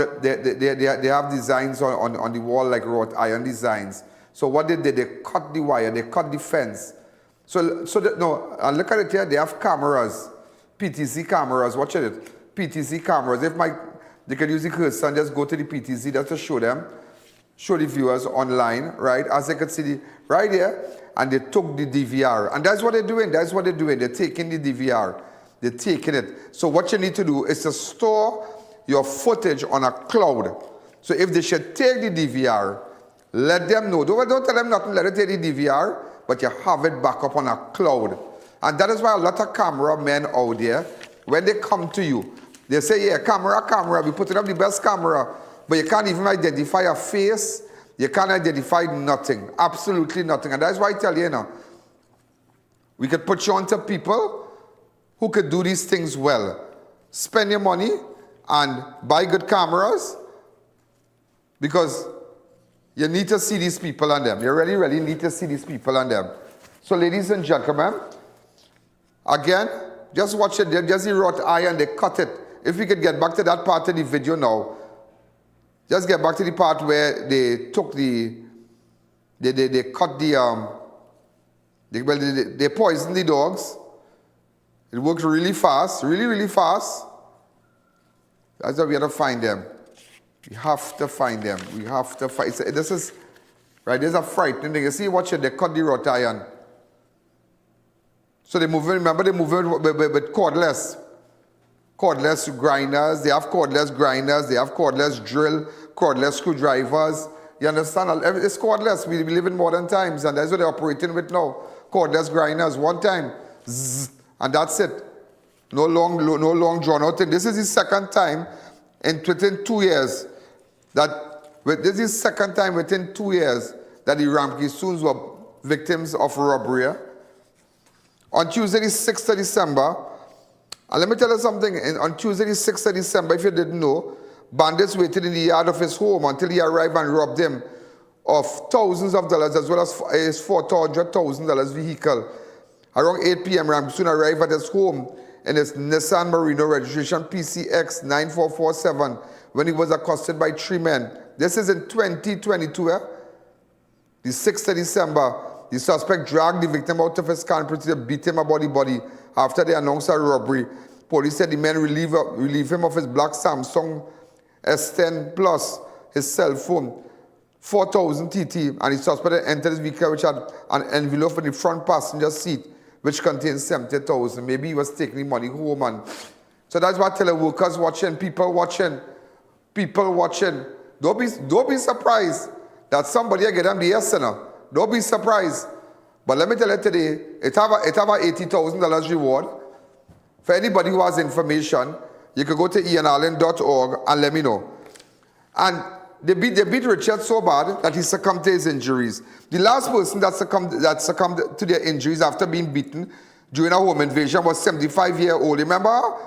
Speaker 8: designs on the wall like wrought iron designs. So what they did, they cut the wire, they cut the fence. And look at it here. They have cameras, PTZ cameras. Watch it. PTZ cameras. They can use the cursor and just go to the PTZ just to show them, show the viewers online, right? As they can see right here, and they took the DVR. And that's what they're doing. That's what they're doing. They're taking the DVR. They're taking it. So what you need to do is to store your footage on a cloud. So if they should take the DVR, let them know. Don't tell them nothing. Let them take the DVR, but you have it back up on a cloud. And that is why a lot of cameramen out there, when they come to you, they say, yeah, camera, we're putting up the best camera, but you can't even identify a face. You can't identify nothing, absolutely nothing. And that's why I tell you now, we could put you onto people who could do these things well. Spend your money and buy good cameras, because you need to see these people on them. You really, really need to see these people on them. So ladies and gentlemen, again, just watch it. Just the wrought iron, they cut it. If we could get back to that part of the video now, just get back to the part where they took they cut they poisoned the dogs. It worked really fast, really, really fast. That's why we have to find them. We have to find them. We have to find. This is, right, there's a frightening thing. You see, watch it, they cut the wrought iron. So they move it, remember they move it with cordless grinders. They have cordless grinders. They have cordless drill, cordless screwdrivers. You understand? It's cordless. We live in modern times, and that's what they're operating with now. Cordless grinders. One time, zzz, and that's it. No long drawn out thing. This is the second time within 2 years that the Ramkissoons were victims of robbery. On Tuesday, the 6th of December, and let me tell you something, on Tuesday, the 6th of December, if you didn't know, bandits waited in the yard of his home until he arrived and robbed him of thousands of dollars, as well as his $400,000 vehicle. Around 8 p.m., Ramkissoon arrived at his home in his Nissan Marino registration PCX 9447 when he was accosted by 3 men. This is in 2022, the 6th of December. The suspect dragged the victim out of his car and proceeded to beat him about the body. After they announced a robbery, police said the men relieve him of his black Samsung S10 Plus, his cell phone, 4,000 TT, and the suspect entered his vehicle, which had an envelope in the front passenger seat, which contained 70,000. Maybe he was taking the money home. And so that's why I tell the workers watching, people watching. Don't be surprised that somebody get them the yes, don't be surprised. But let me tell you today, it have a $80,000 reward. For anybody who has information, you can go to I.A.N.org and let me know. And they beat Richard so bad that he succumbed to his injuries. The last person that succumbed to their injuries after being beaten during a home invasion was 75-year-old. Remember?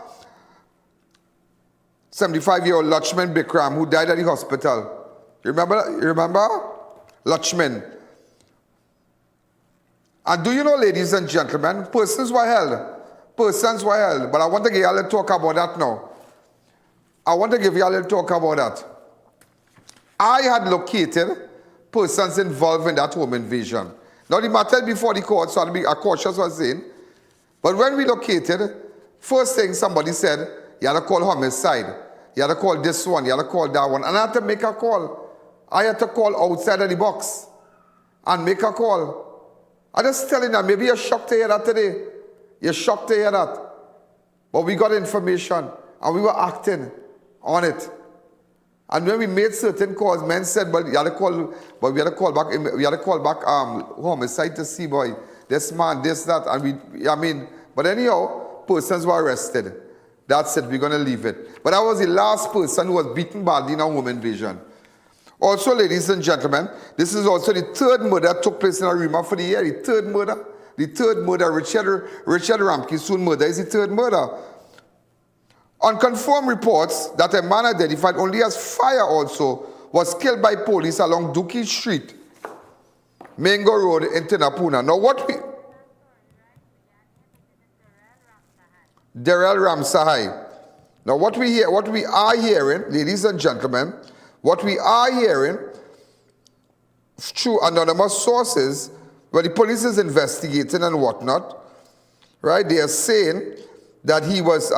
Speaker 8: 75-year-old Lakshman Bikram, who died at the hospital. Remember? Lakshman. And do you know, ladies and gentlemen, persons were held. But I want to give you a little talk about that now. I had located persons involved in that home invasion. Now, the matter before the court, so I'll be cautious what I'm saying. But when we located, first thing somebody said, you had to call homicide. You had to call this one, you had to call that one. And I had to make a call. I had to call outside of the box and make a call. I'm just telling you, maybe you're shocked to hear that today. You're shocked to hear that. But we got information and we were acting on it. And when we made certain calls, men said, but we had to call back homicide to see, boy, this man, this, that, and but anyhow, persons were arrested. That's it, we're going to leave it. But that was the last person who was beaten badly in a home invasion. Also, ladies and gentlemen, this is also the third murder that took place in Arima for the year. The third murder, Richard Ramkissoon murder is the third murder. Unconfirmed reports that a man identified only as Fire also was killed by police along Dookie Street, Mango Road in Tinapuna. Now Darrell Ramsahai. Now what we are hearing, ladies and gentlemen, what we are hearing through anonymous sources, where the police is investigating and whatnot, right? They are saying that he was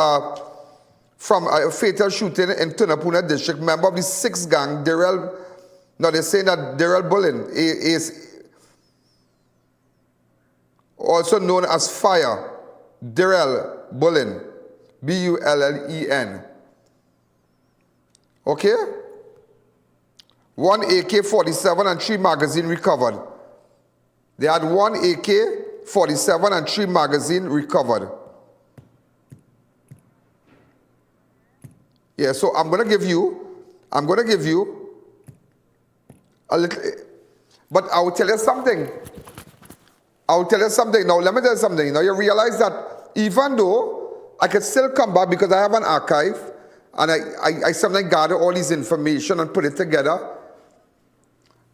Speaker 8: from a fatal shooting in Tunapuna district, member of the 6th gang, Darrell. Now they're saying that Darrell Bullen is also known as Fire. Darrell Bullen, B-U-L-L-E-N. Okay? 1 AK-47 and 3 magazine recovered. They had 1 AK-47 and 3 magazine recovered. Yeah, so I'm gonna give you a little, but I will tell you something. Now let me tell you something. Now you realize that even though I could still come back because I have an archive and I sometimes gather all this information and put it together.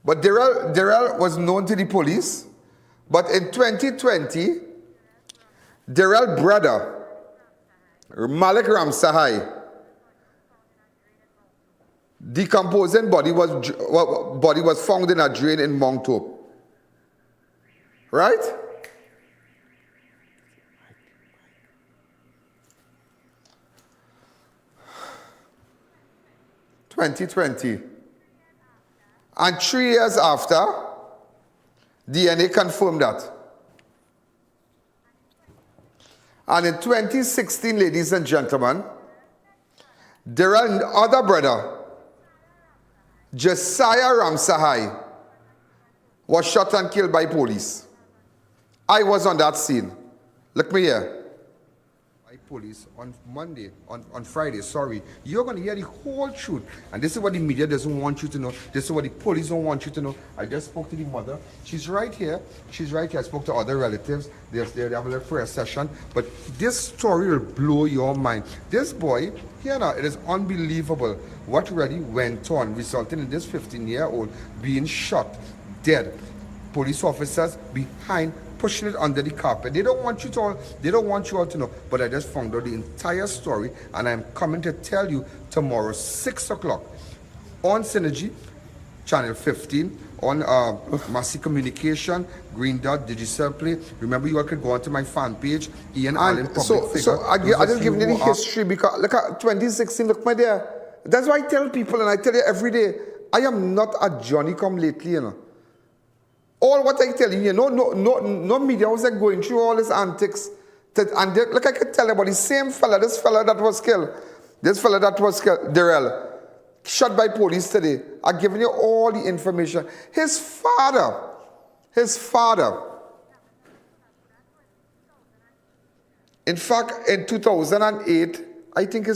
Speaker 8: But Darrell was known to the police. But in 2020, Darrell's brother, Malik Ramsahai, decomposing body was found in a drain in Mount Hope. Right? (2020). And 3 years after, DNA confirmed that. And in 2016, ladies and gentlemen, Darrell's other brother, Josiah Ramsahai, was shot and killed by police. I was on that scene. Look me here. By police on Friday, sorry. You're going to hear the whole truth. And this is what the media doesn't want you to know. This is what the police don't want you to know. I just spoke to the mother. She's right here. I spoke to other relatives. They have a little prayer session. But this story will blow your mind. This boy, here now, it is unbelievable what really went on, resulting in this 15-year-old being shot dead. Police officers behind, pushing it under the carpet. They don't want you all to know. But I just found out the entire story, and I'm coming to tell you tomorrow, 6 o'clock, on Synergy, Channel 15, on Massive Communication, Green Dot, Digital Play. Remember, you all could go onto my fan page, I.A.N. Public Figure. So I just give you the history, because look at 2016, look my dear. That's why I tell people, and I tell you every day, I am not a Johnny come lately, you know. All what I tell you, no media was like going through all these antics. Look, I could tell you about the same fella, this fella that was killed, Darrell, shot by police today. I've given you all the information. His father, in fact, in 2008, I think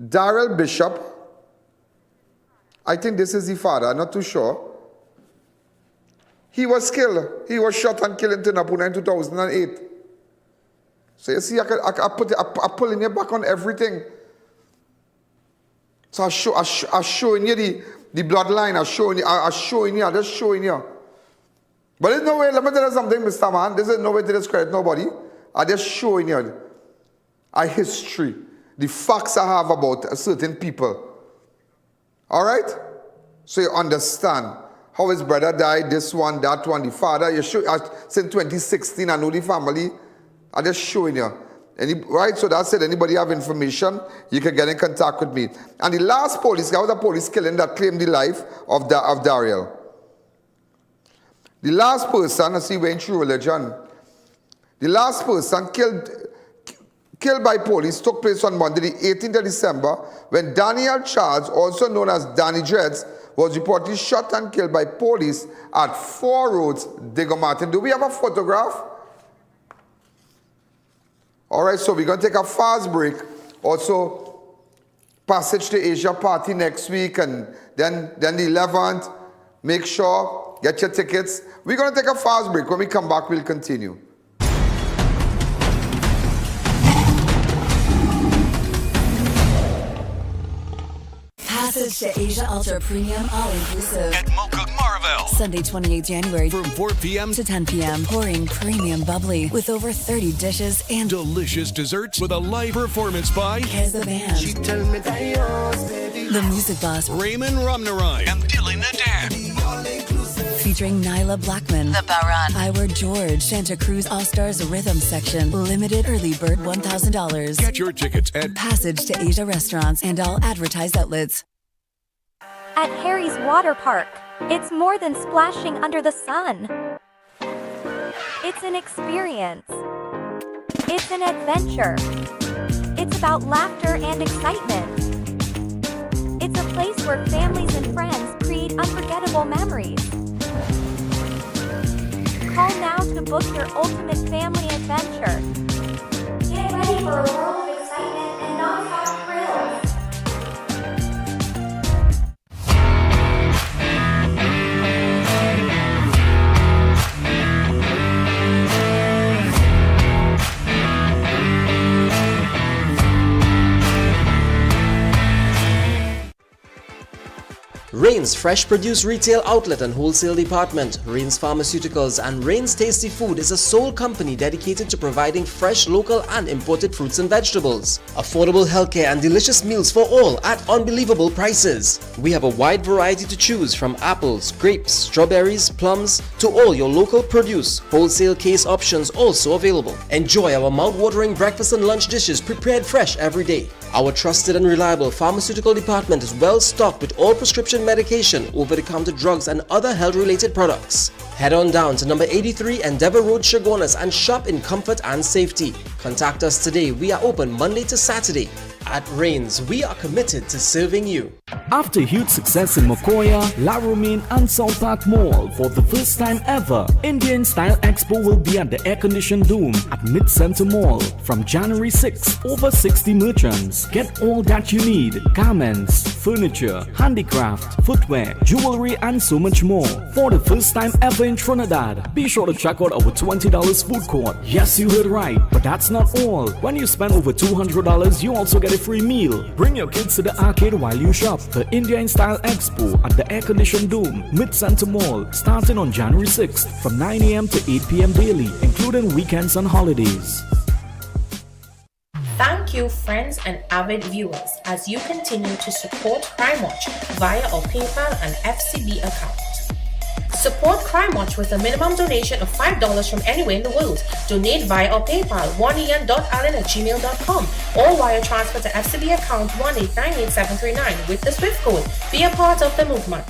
Speaker 8: Darrell Bishop, I think this is the father, I'm not too sure. He was killed. He was shot and killed in Tinapuna in 2008. So you see, I pull in your back on everything. So I'm showing you the bloodline. I'm just showing you. But there's no way, let me tell you something, Mr. Man. There's no way to discredit nobody. I'm just showing you a history, the facts I have about certain people. All right? So you understand how his brother died, this one, that one, the father. Since 2016, I know the family. I'm just showing you. Right? So that's it. Anybody have information, you can get in contact with me. And the last police, that was a police killing that claimed the life of Darrell. The last person, I see, went through religion. The last person killed by police took place on Monday, the 18th of December, when Daniel Charles, also known as Danny Dreads, was reportedly shot and killed by police at 4 Roads, Digger Martin. Do we have a photograph? All right, so we're going to take a fast break. Also, Passage to Asia party next week, and then the 11th. Make sure, get your tickets. We're going to take a fast break. When we come back, we'll continue.
Speaker 4: Passage to Asia Ultra Premium All-Inclusive.
Speaker 5: At Mocha Marvel.
Speaker 4: Sunday, 28 January.
Speaker 5: From 4 p.m.
Speaker 4: to 10 p.m. Pouring premium bubbly with over 30 dishes and
Speaker 5: delicious desserts with a live performance by
Speaker 4: the band.
Speaker 5: She tell me that yours, baby.
Speaker 4: The Music Boss.
Speaker 5: Raymond Ramnarai. And Dylan Nadan.
Speaker 4: Featuring Nyla Blackman. The Baran. Iwer George. Santa Cruz All-Stars Rhythm Section. Limited early bird $1,000.
Speaker 5: Get your tickets at
Speaker 4: Passage to Asia restaurants and all advertised outlets.
Speaker 16: At Harry's Water Park, it's more than splashing under the sun. It's an experience. It's an adventure. It's about laughter and excitement. It's a place where families and friends create unforgettable memories. Call now to book your ultimate family adventure. Get ready for a world of excitement and non-stop thrills.
Speaker 6: Rain's Fresh Produce Retail Outlet and Wholesale Department, Rain's Pharmaceuticals and Rain's Tasty Food is a sole company dedicated to providing fresh, local and imported fruits and vegetables. Affordable healthcare and delicious meals for all at unbelievable prices. We have a wide variety to choose from apples, grapes, strawberries, plums to all your local produce. Wholesale case options also available. Enjoy our mouth-watering breakfast and lunch dishes prepared fresh every day. Our trusted and reliable pharmaceutical department is well stocked with all prescription medication, over-the-counter drugs and other health-related products. Head on down to number 83 Endeavour Road, Chaguanas and shop in comfort and safety. Contact us today. We are open Monday to Saturday. At Rains, we are committed to serving you.
Speaker 9: After huge success in Mokoya, La Romaine and South Park Mall, for the first time ever, Indian Style Expo will be at the air-conditioned Dome at Mid-Center Mall from January 6th. Over 60 merchants. Get all that you need: garments, furniture, handicraft, footwear, jewelry and so much more. For the first time ever in Trinidad, be sure to check out our $20 food court. Yes, you heard right, but that's not all. When you spend over $200, you also get a free meal. Bring your kids to the arcade while you shop. The India in Style Expo at the air-conditioned Dome, Mid-Center Mall, starting on January 6th from 9 a.m. to 8 p.m. daily, including weekends and holidays.
Speaker 2: Thank you, friends and avid viewers, as you continue to support Crime Watch via our PayPal and FCB account. Support Crime Watch with a minimum donation of $5 from anywhere in the world. Donate via our PayPal 1en.allen@gmail.com or wire transfer to FCB account 1898739 with the SWIFT code. Be a part of the movement.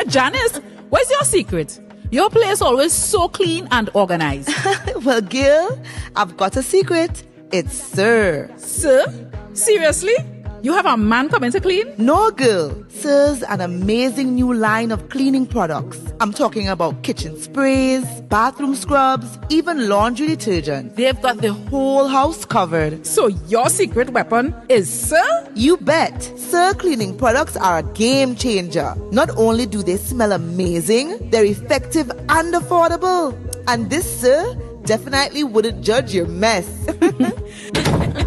Speaker 10: Janice, what's your secret? Your place always so clean and organized.
Speaker 14: Well, Gil, I've got a secret. It's Sir.
Speaker 10: Sir? Seriously? You have a man coming to clean?
Speaker 14: No, girl. Sir's an amazing new line of cleaning products. I'm talking about kitchen sprays, bathroom scrubs, even laundry detergent. They've got the whole house covered.
Speaker 10: So your secret weapon is Sir?
Speaker 14: You bet. Sir cleaning products are a game changer. Not only do they smell amazing, they're effective and affordable. And this Sir definitely wouldn't judge your mess.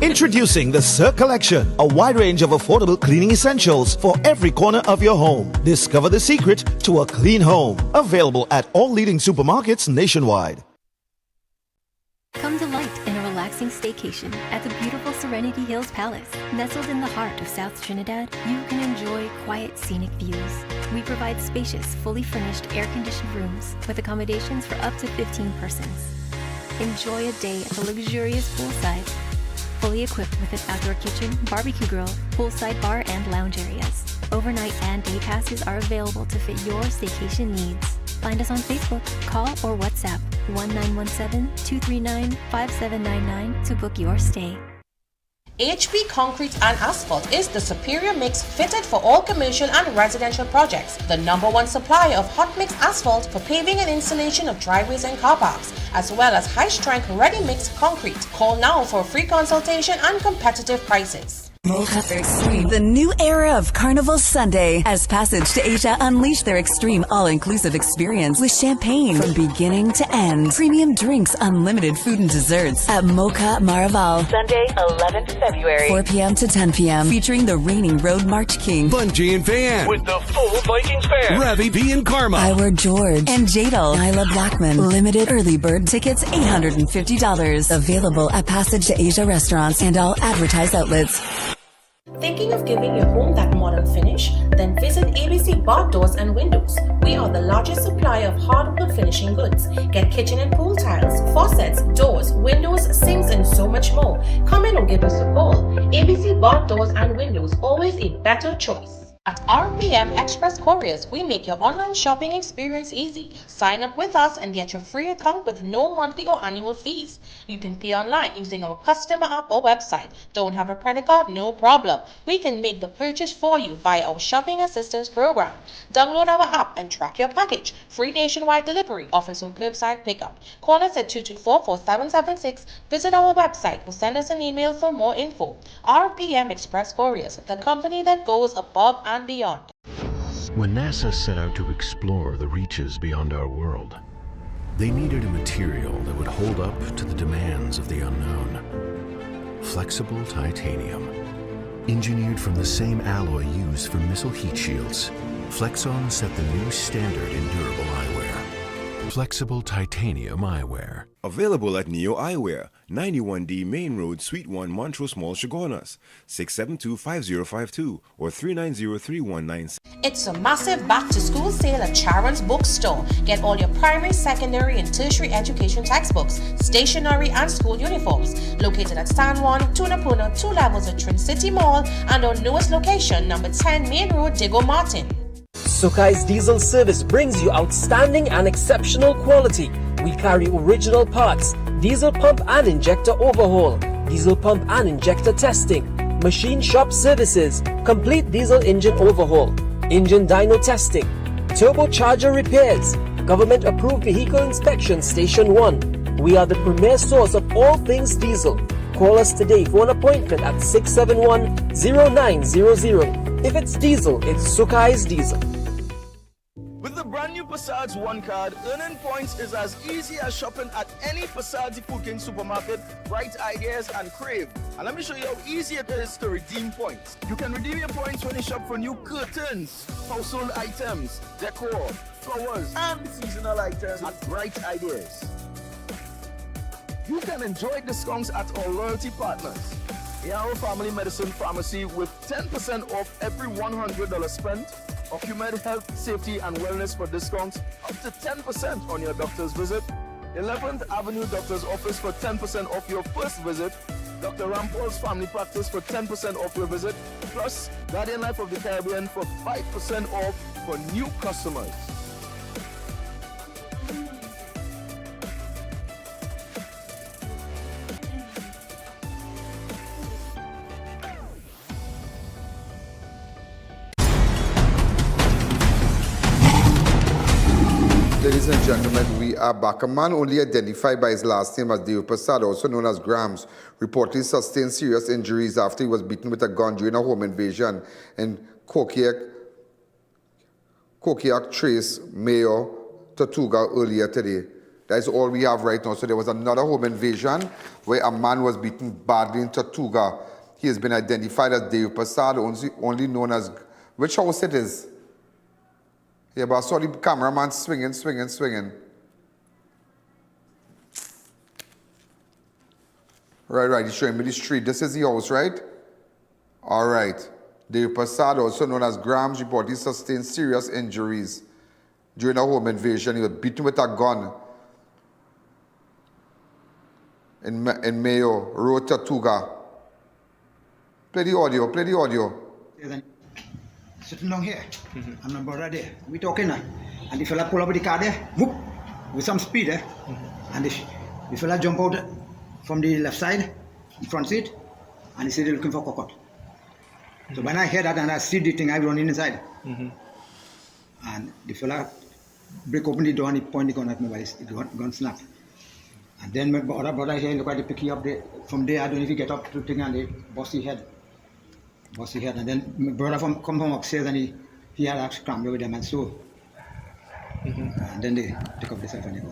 Speaker 15: Introducing the Sir Collection, a wide range of affordable cleaning essentials for every corner of your home. Discover the secret to a clean home. Available at all leading supermarkets nationwide.
Speaker 11: Come delight in a relaxing staycation at the beautiful Serenity Hills Palace. Nestled in the heart of South Trinidad, you can enjoy quiet scenic views. We provide spacious, fully furnished air-conditioned rooms with accommodations for up to 15 persons. Enjoy a day at the luxurious poolside, fully equipped with an outdoor kitchen, barbecue grill, poolside bar, and lounge areas. Overnight and day passes are available to fit your staycation needs. Find us on Facebook, call, or WhatsApp 1-917-239-5799 to book your stay.
Speaker 2: HB Concrete and Asphalt is the superior mix fitted for all commercial and residential projects. The #1 supplier of hot mix asphalt for paving and installation of driveways and car parks, as well as high-strength ready-mix concrete. Call now for a free consultation and competitive prices.
Speaker 4: The new era of Carnival Sunday as Passage to Asia unleash their extreme all-inclusive experience with champagne from beginning to end. Premium drinks, unlimited food and desserts at Mocha Maraval.
Speaker 12: Sunday, 11th February.
Speaker 4: 4 p.m. to 10 p.m. featuring the reigning Road March King.
Speaker 5: Bungie and Fan. With the full Vikings band. Ravi V and Karma.
Speaker 4: Iwer George and Jadal. Isla Blackman. Limited early bird tickets $850. Available at Passage to Asia restaurants and all advertised outlets.
Speaker 2: Thinking of giving your home that modern finish? Then visit ABC Bar Doors and Windows. We are the largest supplier of hardwood finishing goods. Get kitchen and pool tiles, faucets, doors, windows, sinks, and so much more. Come in or give us a call. ABC Bar Doors and Windows, always a better choice. At Arima Express Couriers, we make your online shopping experience easy. Sign up with us and get your free account with no monthly or annual fees. You can pay online using our customer app or website. Don't have a credit card? No problem. We can make the purchase for you via our shopping assistance program. Download our app and track your package. Free nationwide delivery, offers on curbside pickup. Call us at 224-4776. Visit our website or send us an email for more info. RPM Express Couriers, the company that goes above and beyond.
Speaker 13: When NASA set out to explore the reaches beyond our world, they needed a material that would hold up to the demands of the unknown. Flexible titanium. Engineered from the same alloy used for missile heat shields, Flexon set the new standard in durable eyewear. Flexible titanium eyewear.
Speaker 24: Available at Neo Eyewear, 91D Main Road, Suite 1, Montrose Mall, Chaguanas, 672-5052 or 390-3196.
Speaker 2: It's a massive back-to-school sale at Charon's Bookstore. Get all your primary, secondary, and tertiary education textbooks, stationery, and school uniforms. Located at San Juan, Tunapuna, 2 levels at Twin City Mall, and our newest location, number 10 Main Road, Diego Martin.
Speaker 6: Sukai's Diesel Service brings you outstanding and exceptional quality. We carry original parts, diesel pump and injector overhaul, diesel pump and injector testing, machine shop services, complete diesel engine overhaul, engine dyno testing, turbocharger repairs, government approved vehicle inspection station 1. We are the premier source of all things diesel. Call us today for an appointment at 671-0900. If it's diesel, it's Sukai's Diesel.
Speaker 17: With the brand new Passage One card, earning points is as easy as shopping at any Passage Food King supermarket, Bright Ideas and Crave. And let me show you how easy it is to redeem points. You can redeem your points when you shop for new curtains, household items, decor, flowers, and seasonal items at Bright Ideas. You can enjoy discounts at our loyalty partners. Our Family Medicine Pharmacy with 10% off every $100 spent. Ocumed Health, Safety and Wellness for discounts up to 10% on your doctor's visit. 11th Avenue Doctor's Office for 10% off your first visit. Dr. Rampol's Family Practice for 10% off your visit. Plus, Guardian Life of the Caribbean for 5% off for new customers.
Speaker 8: Ladies and gentlemen, we are back. A man only identified by his last name as Deo Prasad, also known as Grams, reportedly sustained serious injuries after he was beaten with a gun during a home invasion in Kokiak Trace, Mayo, Tortuga earlier today. That is all we have right now. So there was another home invasion where a man was beaten badly in Tortuga. He has been identified as Deo Prasad, only known as... Which house it is? Yeah, but I saw the cameraman swinging. Right, he's showing me the street. This is the house, right? All right. Deo Prasad, also known as Grams, reportedly sustained serious injuries during a home invasion. He was beaten with a gun in Mayo, Road, Tortuga. Play the audio.
Speaker 20: Sitting down here, and my brother there. We talking now. And the fella pull up with the car there, whoop, with some speed there. And the fella jump out from the left side, front seat, and he said they're looking for coconut. So when I hear that and I see the thing, I run inside. And the fella break open the door and he point the gun at me, but the gun snap. And then my other brother here, look at the picky up there. From there, I don't know if he get up to the thing and they bust his head. And then my brother come from upstairs and he had a scramble with them and so. And then they took up the cell phone and they go.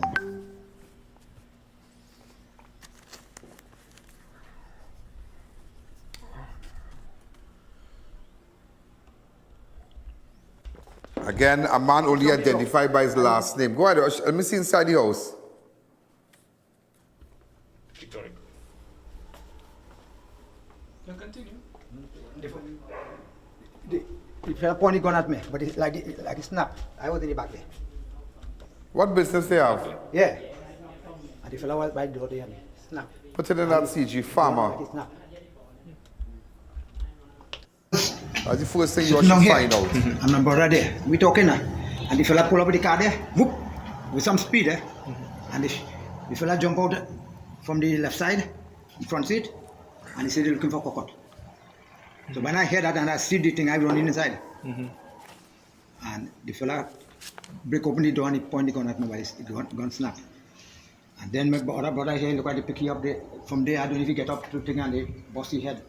Speaker 8: Again, a man only identified by his last name. Go ahead, let me see inside the house.
Speaker 3: Keep going. No, continue.
Speaker 20: The fella pointed gun at me, but it's like it snapped. I was in the back there.
Speaker 8: What business they have?
Speaker 20: Yeah. And the fella was by the door there and snapped.
Speaker 8: Put it in that CG, farmer.
Speaker 20: It snapped.
Speaker 8: That's the first thing you should find out.
Speaker 20: And my brother there, we talking now. And the fella pull up with the car there, whoop, with some speed there. And the fella jump out from the left side, front seat, and he said they're looking for coconut. So when I hear that and I see the thing, I run inside. And the fella break open the door and he point the gun at me, but the gun snap. And then my other brother here, look at the picky up there. From there, I don't know if he get up to the thing and they bust his head.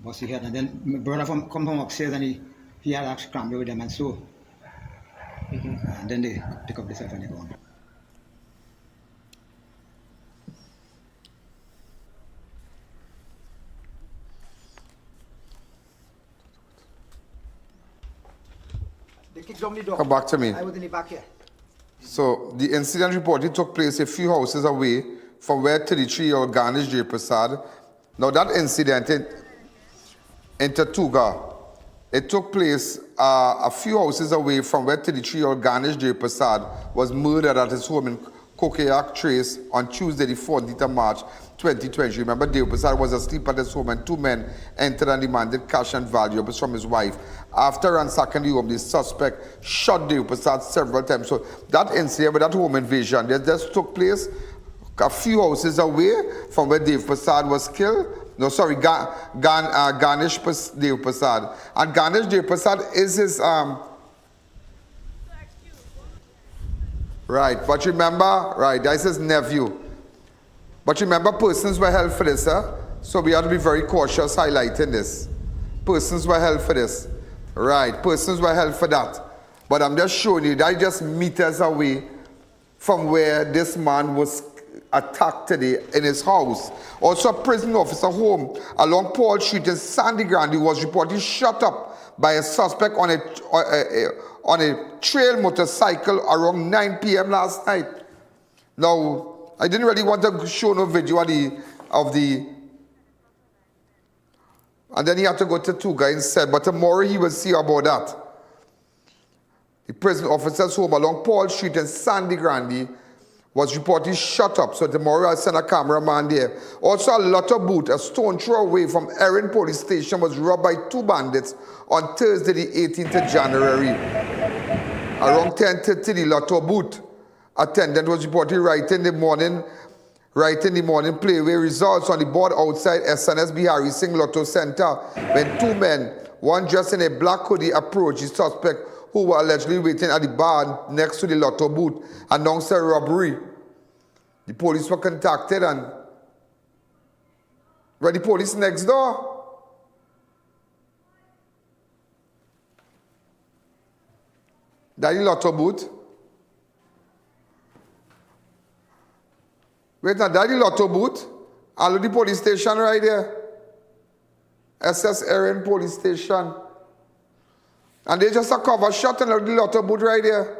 Speaker 20: And then my brother come from upstairs and he had a scramble with them and so. And then they pick up the cell phone and they go on. They kicked down the door.
Speaker 8: Come back to me.
Speaker 20: I was in the back here.
Speaker 8: So the incident reported took place a few houses away from where 33-year-old Ganesh J. Prasad. Now that incident in Tortuga, it took place a few houses away from where 33-year-old Ganesh J. Prasad was murdered at his home in Kokayak Trace on Tuesday, the 14th of March, 2020. Remember, Dev Prasad was asleep at his home and two men entered and demanded cash and valuables from his wife. After ransacking the home, the suspect shot Dev Prasad several times. So that incident with that home invasion, that just took place a few houses away from where Dev Prasad was killed. No, sorry, Ganesh Dev Prasad. And Ganesh Dev Prasad is his, right, but remember, right, that's his nephew. But remember, persons were held for this, so we have to be very cautious highlighting this. Persons were held for this. Right, persons were held for that. But I'm just showing you, that just meters away from where this man was attacked today in his house. Also, a prison officer home along Paul Street in Sandy Grande was reportedly shot up by a suspect on a trail motorcycle around 9 p.m. last night. Now, I didn't really want to show no video of the and then he had to go to Tuga instead, but tomorrow he will see about that. The prison officer's home along Paul Street in Sandy Grande was reportedly shut up, so tomorrow I'll send a cameraman there. Also, a Lotto booth, a stone throw away from I.A.N police station, was robbed by two bandits on Thursday, the 18th of January. Around 10:30, the Lotto booth attendant was reportedly right in the morning playway results on the board outside SNS Bihari Singh Lotto Center when two men, one dressed in a black hoodie, approached the suspect who were allegedly waiting at the bar next to the Lotto booth, announced a robbery. The police were contacted and were the police next door. That the Lotto booth. Wait, now that the Lotto booth. All of the police station right there. SS I.A.N police station. And they just a cover shot and the Lotto booth right there.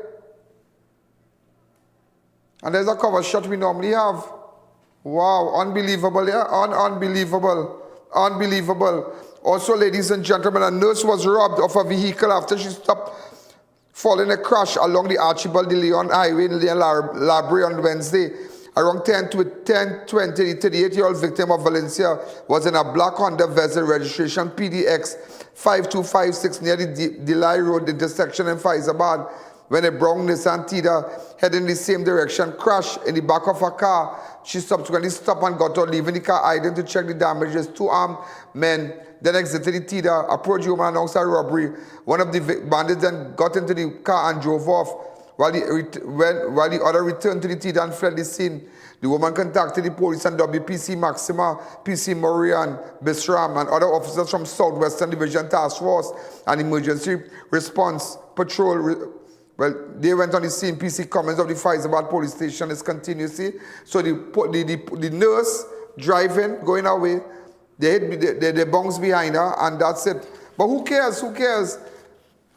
Speaker 8: And there's a cover shot we normally have. Wow, unbelievable, yeah? Unbelievable. Unbelievable. Also, ladies and gentlemen, a nurse was robbed of a vehicle after she stopped following a crash along the Archibald de Leon Highway in Labre on Wednesday. Around 10:20, the 38-year-old victim of Valencia was in a black Honda Vezel registration PDX 5256 near the Delhi Road intersection in Faizabad when a brown Nissan Tida heading in the same direction crashed in the back of her car. She subsequently stopped and got out, leaving the car idle to check the damages. 2 armed men then exited the Tida, approached the woman and announced a robbery. One of the bandits then got into the car and drove off, while the other returned to the Tida and fled the scene. The woman contacted the police and WPC Maxima, PC Morian, Bisram, and other officers from Southwestern Division Task Force and Emergency Response Patrol. Well, they went on the scene. PC comments of the Faizabad police station is continuously. So the nurse driving, going away, they bounce behind her, and that's it. But who cares? Who cares?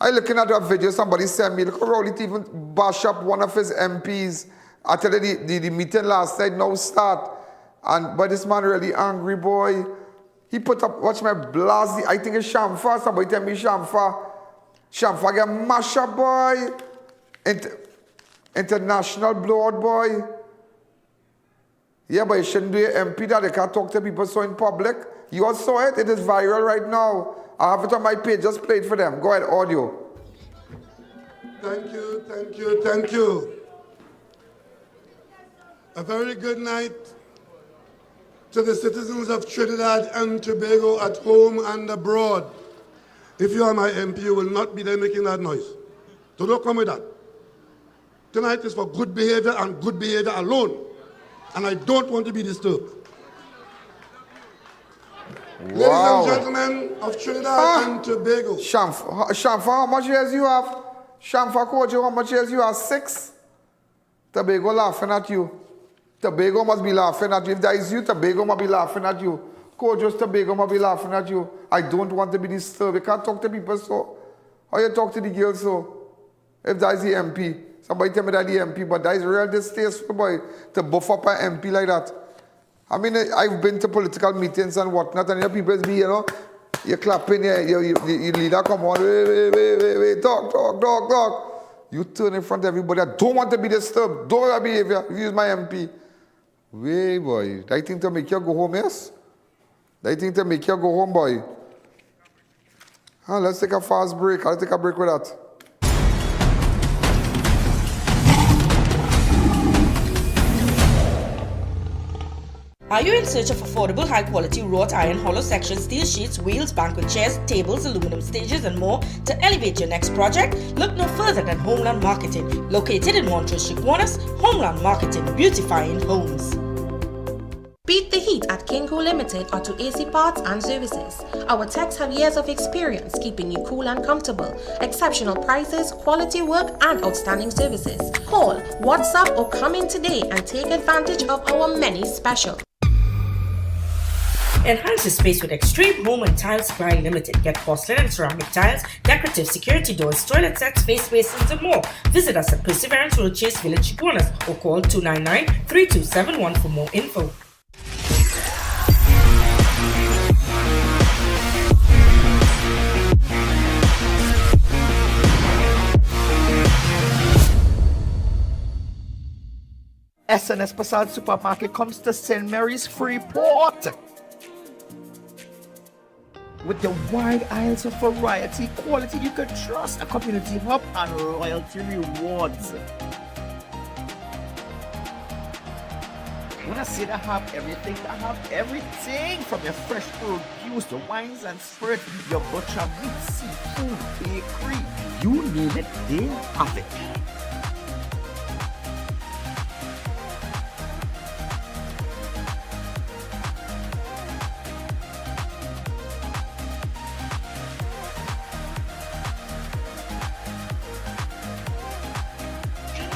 Speaker 8: I looking at that video somebody sent me. Look how it even bash up one of his MPs. I tell you, the meeting last night now start. But this man really angry, boy. He put up, watch my blast. I think it's Shamfa. Somebody tell me Shamfa. Shamfa get mash up, boy. International blowout, boy. Yeah, but you shouldn't be an MP that they can't talk to people so in public. You all saw it. It is viral right now. I have it on my page. Just play it for them. Go ahead, audio.
Speaker 7: Thank you, thank you, thank you. A very good night to the citizens of Trinidad and Tobago at home and abroad. If you are my MP, you will not be there making that noise. So don't come with that. Tonight is for good behavior and good behavior alone. And I don't want to be disturbed. Wow. Ladies and gentlemen of Trinidad and Tobago.
Speaker 8: Shamfa, how much years you have? Shamfa Kojo, how much years you have? 6? Tobago laughing at you. Tobago must be laughing at you. If that is you, Tobago must be laughing at you. Kojo's Tobago must be laughing at you. I don't want to be disturbed. You can't talk to people so. How you talk to the girls so? If that is the MP. Somebody tell me that the MP, but that is real distasteful, boy, to buff up an MP like that. I mean, I've been to political meetings and whatnot, and people be, you're clapping, your leader come on, wait, talk. You turn in front of everybody. I don't want to be disturbed. Don't have behavior if you use my MP. Wait, boy. I think to make you go home, yes? I think to make you go home, boy. Let's take a fast break. I'll take a break with that.
Speaker 2: Are you in search of affordable, high-quality wrought iron hollow section steel sheets, wheels, banquet chairs, tables, aluminum stages, and more to elevate your next project? Look no further than Homeland Marketing. Located in Montrose Chiconas, Homeland Marketing, beautifying homes. Beat the heat at Kinko Limited Auto AC Parts and Services. Our techs have years of experience keeping you cool and comfortable. Exceptional prices, quality work, and outstanding services. Call, WhatsApp, or come in today and take advantage of our many specials. Enhance your space with Extreme Home and Tile Supply Limited. Get porcelain and ceramic tiles, decorative security doors, toilet sets, face basins, and more. Visit us at Perseverance Road, Chase Village, Chiconas, or call 299-3271 for more info.
Speaker 21: SNS Passage Supermarket comes to St. Mary's Freeport. With the wide aisles of variety, quality you can trust, a community hub, and loyalty rewards. When I say they have everything, they have everything from your fresh produce to wines and spirits, your butcher, meat, seafood, bakery. You name it, they have it.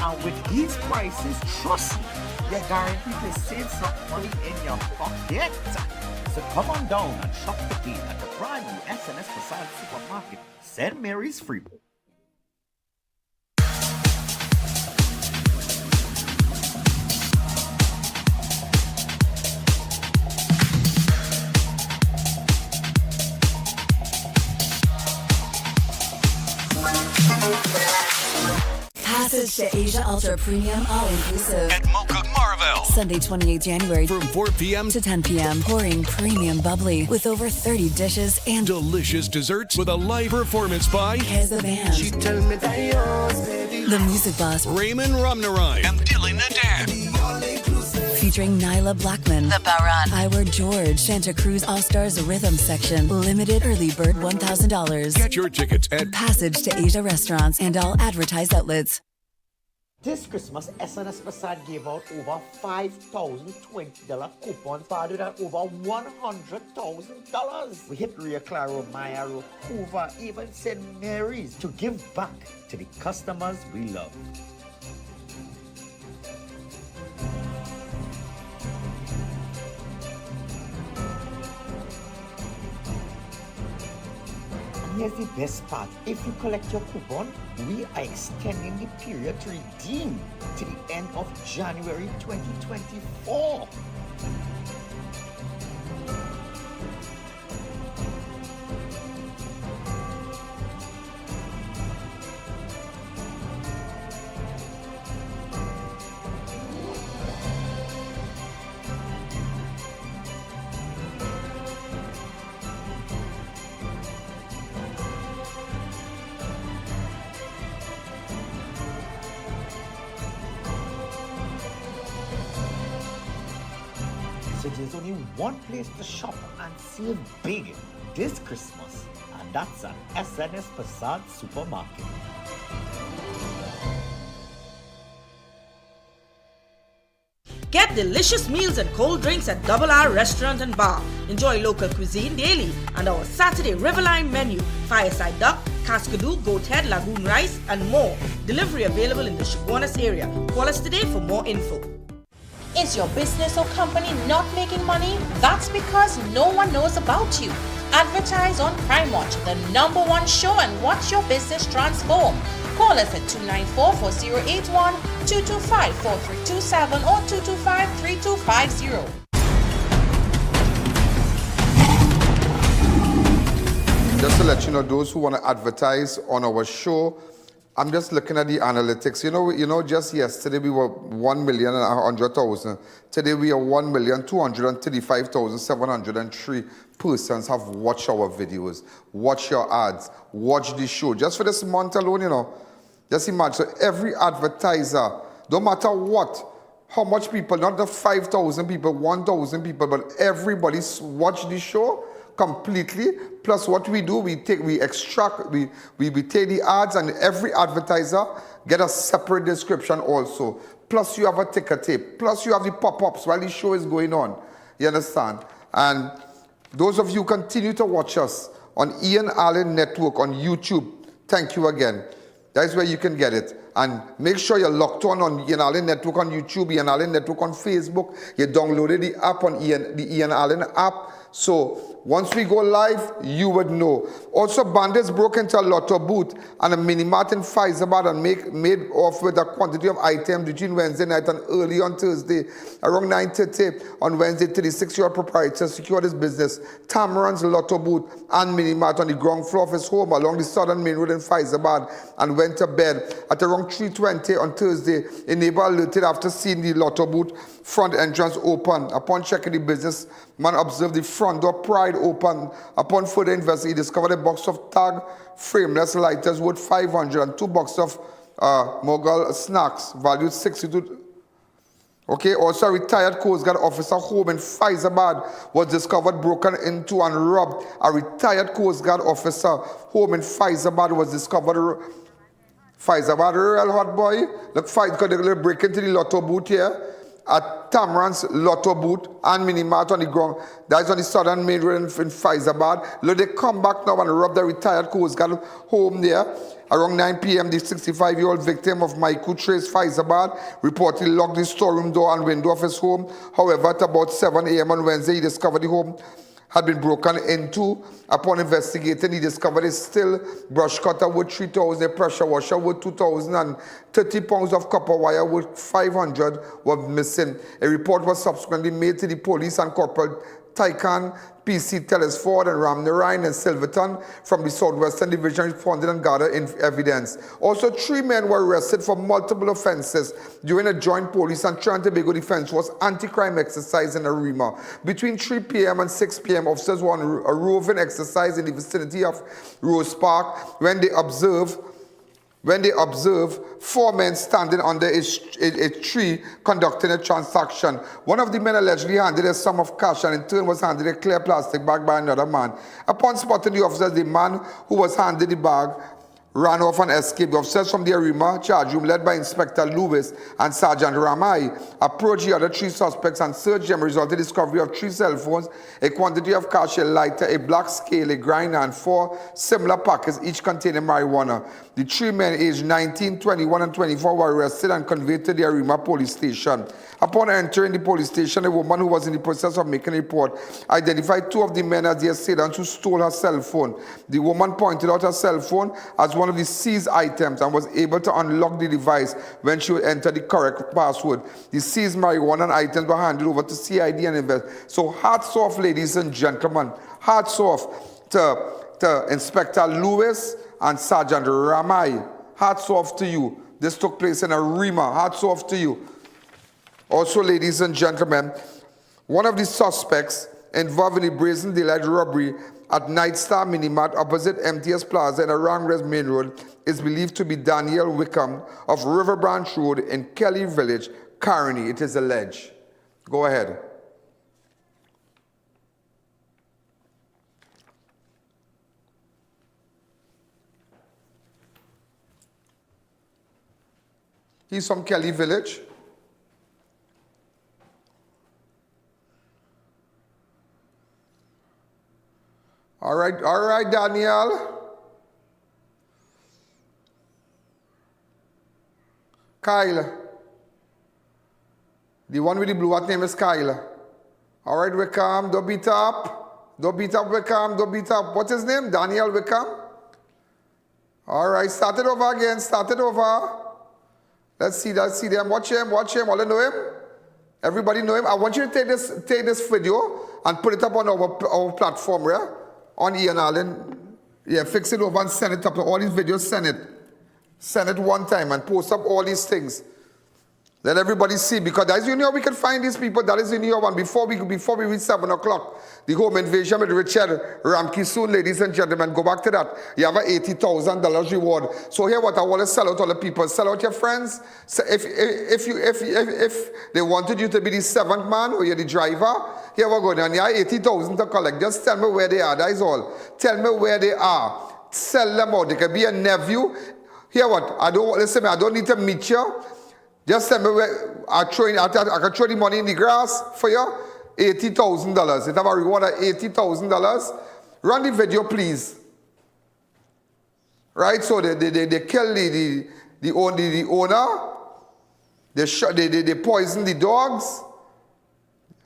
Speaker 21: And with these prices, trust me, you're guaranteed to save some money in your pocket. So come on down and shop today at the brand new SNS Passage Supermarket, St. Mary's Freeport.
Speaker 4: Passage to Asia Ultra Premium All-Inclusive
Speaker 5: at Mocha Marvel.
Speaker 4: Sunday, 28 January
Speaker 5: from 4 p.m.
Speaker 4: to 10 p.m. Pouring premium bubbly with over 30 dishes and
Speaker 5: delicious desserts with a live performance by
Speaker 4: Cizan.
Speaker 5: She tell me that yours, baby.
Speaker 4: The Music Boss,
Speaker 5: Raymond Rumnarine, and Dylan Nadan.
Speaker 4: Featuring Nyla Blackman, The Baron, Iwer George, Santa Cruz All-Stars Rhythm Section. Limited early bird $1,000.
Speaker 5: Get your tickets at
Speaker 4: Passage to Asia restaurants and all advertised outlets.
Speaker 21: This Christmas, SNS Prasad gave out over $5,020 coupons valued at over $100,000. We hit Rio Claro, Mayaro, Hoover, even St. Mary's to give back to the customers we love. Here's the best part. If you collect your coupon, we are extending the period to redeem to the end of January 2024. So there's only one place to shop and save big this Christmas, and that's at SNS Prasad Supermarket.
Speaker 10: Get delicious meals and cold drinks at Double R Restaurant and Bar. Enjoy local cuisine daily and our Saturday Riverline menu, fireside duck, cascadoo, goat head, lagoon rice, and more. Delivery available in the Chaguanas area. Call us today for more info.
Speaker 2: Is your business or company not making money? That's because no one knows about you. Advertise on Prime Watch, the #1 show, and watch your business transform. Call us at 294-4081, 225-4327, or 225-3250.
Speaker 8: Just to let you know, those who want to advertise on our show, I'm just looking at the analytics. You know, just yesterday we were 1,100,000. Today we are 1,235,703 persons have watched our videos, watched your ads, watched the show. Just for this month alone, you know. Just imagine, so every advertiser, don't matter what, how much people, not the 5,000 people, 1,000 people, but everybody watch the show completely. Plus what we do, we extract, we take the ads, and every advertiser get a separate description also. Plus you have a ticker tape. Plus you have the pop-ups while the show is going on. You understand? And those of you continue to watch us on I.A.N Network on YouTube. Thank you again. That's where you can get it. And make sure you're locked on I.A.N Network on YouTube, I.A.N Network on Facebook. You downloaded the app on the I.A.N app. So once we go live, you would know. Also, bandits broke into a lotto booth and a mini-mart in Faizabad and made off with a quantity of items between Wednesday night and early on Thursday. Around 9:30 on Wednesday, 36-year-old proprietor secured his business, Tamaran's lotto booth and mini-mart on the ground floor of his home along the southern main road in Faizabad and went to bed. At around 3:20 on Thursday, a neighbor alerted after seeing the lotto booth front entrance open. Upon checking the business, man observed the front door pried open. Upon further investigation, he discovered a box of tag frameless lighters worth 500 and 2 boxes of Mughal snacks valued 62. Okay, also a retired Coast Guard officer home in Faizabad was discovered broken into and robbed. A retired Coast Guard officer home in Faizabad was discovered. Faizabad, real hot boy. Look, because they're going to break into the lotto booth here. At Tamran's lotto booth and mini-mart on the ground. That's on the southern main road in Faizabad. Look, they come back now and rob the retired Coast Guard home there. Around 9 p.m., the 65-year-old victim of Maiku Trace Faizabad reportedly locked the storeroom door and window of his home. However, at about 7 a.m. on Wednesday, he discovered the home had been broken into. Upon investigating, he discovered a steel brush cutter worth 3,000, a pressure washer worth 2,000, and 30 pounds of copper wire worth 500 were missing. A report was subsequently made to the police, and Corporal Tycan, PC Telesford and Ramnarine and Silverton from the Southwestern Division responded and gathered evidence. Also, 3 men were arrested for multiple offences during a joint police and Trinidad and Tobago Defence Force anti-crime exercise in Arima. Between 3 p.m. and 6 p.m., officers were on a roving exercise in the vicinity of Rose Park when they observed when they observed 4 men standing under a tree conducting a transaction. One of the men allegedly handed a sum of cash and in turn was handed a clear plastic bag by another man. Upon spotting the officers, the man who was handed the bag ran off and escaped. The officers from the Arima charge room, led by Inspector Lewis and Sergeant Ramai, approached the other 3 suspects and searched them, resulting in the discovery of 3 cell phones, a quantity of cash, a lighter, a black scale, a grinder, and 4 similar packets, each containing marijuana. The 3 men, aged 19, 21, and 24, were arrested and conveyed to the Arima police station. Upon entering the police station, a woman who was in the process of making a report identified 2 of the men as the assailants who stole her cell phone. The woman pointed out her cell phone as one of the seized items and was able to unlock the device when she would enter the correct password. The seized marijuana and items were handed over to CID and invest. So hats off, ladies and gentlemen. Hats off to Inspector Lewis and Sergeant Ramai. Hats off to you. This took place in Arima. Hats off to you. Also, ladies and gentlemen, one of the suspects involved in the brazen daylight robbery at Night Star Minimart opposite MTS Plaza in Arangres Main Road is believed to be Daniel Wickham of River Branch Road in Kelly Village, Carney, it is alleged. Go ahead. He's from Kelly Village. All right, Daniel. Kyle. The one with the blue hat name is Kyle. All right, Wickham, don't beat up. Don't beat up, Wickham, don't beat up. What's his name? Daniel Wickham? All right, start it over again, start it over. Let's see them. Watch him. All you know him? Everybody know him? I want you to take this video and put it up on our platform, yeah? On I.A.N. Yeah, fix it over and send it up. All these videos, send it. Send it one time and post up all these things. Let everybody see, because that is the only way we can find these people. That is the only one. Before we reach 7 o'clock, the home invasion with Richard Ramkissoon, ladies and gentlemen, go back to that. You have an $80,000 reward. So here what I want to sell out all the people. Sell out your friends. So if they wanted you to be the 7th man or you're the driver, here we're going. And you have 80,000 to collect. Just tell me where they are. That is all. Tell me where they are. Sell them out. They can be a nephew. Here what? I don't need to meet you. Just tell me where I can throw the money in the grass for you. $80,000. It have a reward of $80,000. Run the video, please. Right? So they kill the owner. They poison the dogs.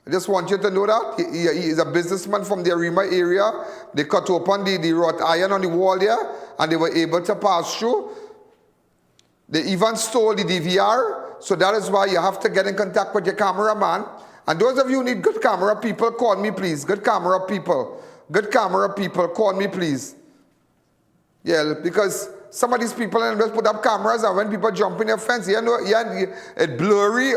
Speaker 8: I just want you to know that. He is a businessman from the Arima area. They cut open the wrought iron on the wall there, and they were able to pass through. They even stole the DVR. So that is why you have to get in contact with your cameraman. And those of you who need good camera people, call me please. Good camera people. Good camera people, call me please. Yeah, because some of these people just put up cameras and when people jump in your fence, it's blurry.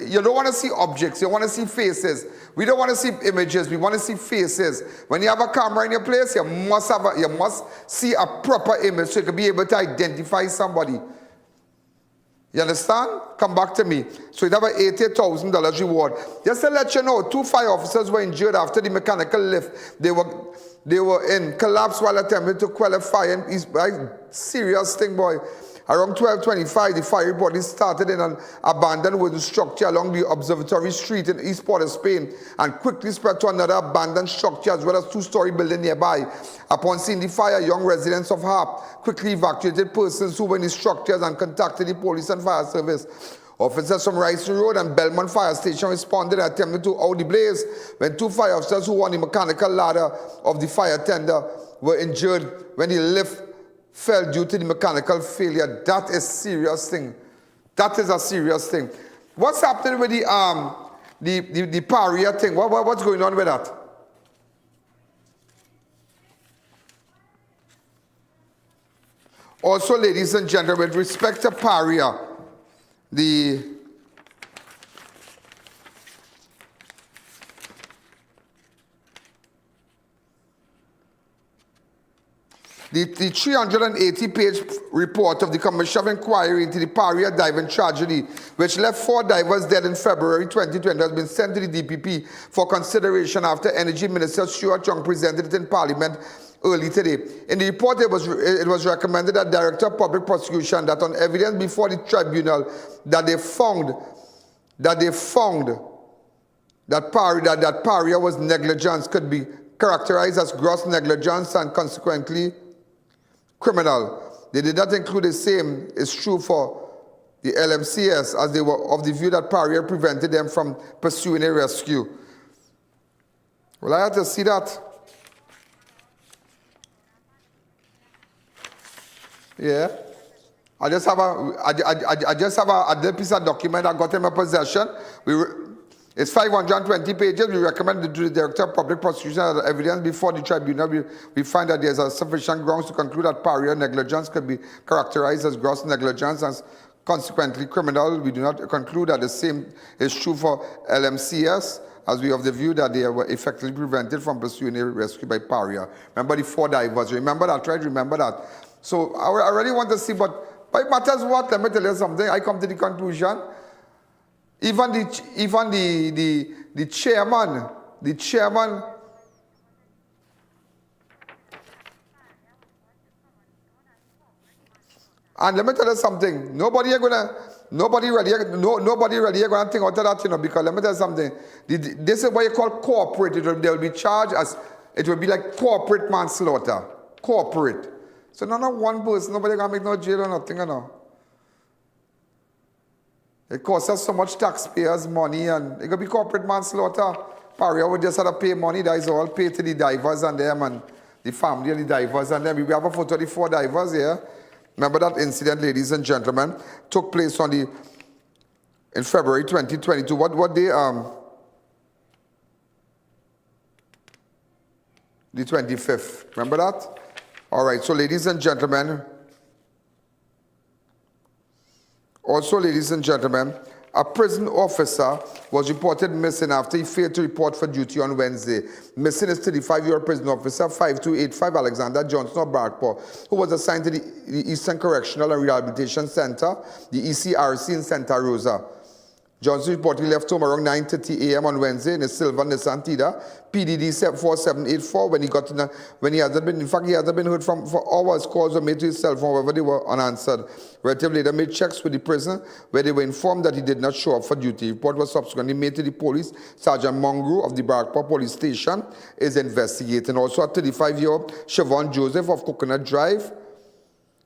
Speaker 8: You don't want to see objects. You want to see faces. We don't want to see images. We want to see faces. When you have a camera in your place, you must see a proper image so you can be able to identify somebody. You understand? Come back to me. So you have an $80,000 reward. Just to let you know, 2 fire officers were injured after the mechanical lift. They were in collapse while attempting to quell a fire. It's a serious thing, boy. Around 12:25, the fire reportedly started in an abandoned wooden structure along the Observatory Street in East Port of Spain and quickly spread to another abandoned structure as well as 2-story building nearby. Upon seeing the fire, young residents of Harp quickly evacuated persons who were in the structures and contacted the police and fire service. Officers from Rice Road and Belmont Fire Station responded and attempted to out the blaze when 2 fire officers who were on the mechanical ladder of the fire tender were injured when the lift fell due to the mechanical failure. That is a serious thing. That is a serious thing. What's happening with the paria thing? What's going on with that? Also, ladies and gentlemen, with respect to paria, The 380-page report of the Commission of Inquiry into the Paria diving tragedy, which left 4 divers dead in February 2020, has been sent to the DPP for consideration after Energy Minister Stuart Young presented it in Parliament early today. In the report, it was recommended that Director of Public Prosecution that on evidence before the tribunal that they found that Paria was negligence could be characterized as gross negligence and consequently criminal. They did not include the same is true for the LMCS, as they were of the view that Paria prevented them from pursuing a rescue. Well, I had to see that. Yeah. I just have a piece of document I got in my possession. It's 520 pages. We recommend to the Director of Public Prosecution as evidence before the tribunal. We find that there's a sufficient grounds to conclude that Paria negligence could be characterized as gross negligence and consequently criminal. We do not conclude that the same is true for LMCS, as we have the view that they were effectively prevented from pursuing a rescue by Paria. Remember the 4 divers. Remember that, right? Remember that. So I really want to see, but it matters what. Let me tell you something. I come to the conclusion. Even the chairman, and let me tell you something. Nobody really gonna think out of that, you know, because let me tell you something. This is what you call corporate. They will be charged as, it will be like corporate manslaughter. Corporate. So none of one person, nobody gonna make no jail or nothing, you know. It costs us so much taxpayers' money, and it could be corporate manslaughter. Paria would just have to pay money. That is all paid to the divers and them and the family of the divers and them. We have a photo of the 4 divers here. Remember that incident, ladies and gentlemen, took place in February 2022. What day? The 25th. Remember that? All right. So, ladies and gentlemen. Also, ladies and gentlemen, a prison officer was reported missing after he failed to report for duty on Wednesday. Missing is 35-year-old prison officer 5285 Alexander Johnson of Barkpore, who was assigned to the Eastern Correctional and Rehabilitation Center, the ECRC in Santa Rosa. Johnson reportedly left home around 9:30 a.m. on Wednesday in a silver Nissan Tida, PDD 4784, when he hasn't been heard from for hours. Calls were made to his cell phone, however they were unanswered. Relative later made checks with the prison, where they were informed that he did not show up for duty. Report was subsequently made to the police. Sergeant Mongrou of the Barkpore Police Station is investigating. Also, a 35-year-old Siobhan Joseph of Coconut Drive,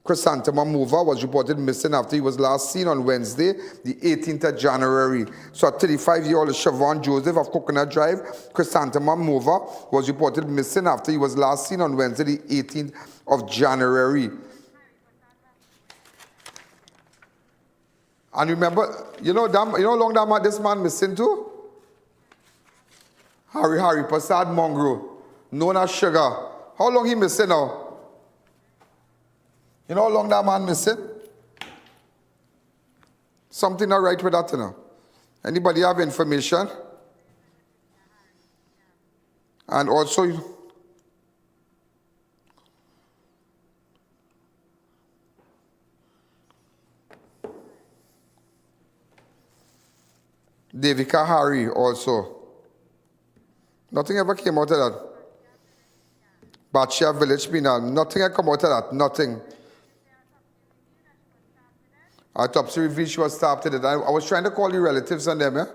Speaker 8: Chrysanthemum Mover, was reported missing after he was last seen on Wednesday, the 18th of January. So a 35-year-old Siobhan Joseph of Coconut Drive, Chrysanthemum Mover, was reported missing after he was last seen on Wednesday, the 18th of January. And remember, you know how long this man missing too? Hari Prasad Mongrou, known as Sugar. How long he missing now? You know how long that man missing? Something not right with that, you know. Anybody have information? And also, Devika Hari also. Nothing ever came out of that. Batshia Village Penal. Nothing had come out of that. Nothing. Autopsy revealed she was stabbed to death. I was trying to call the relatives and them, yeah?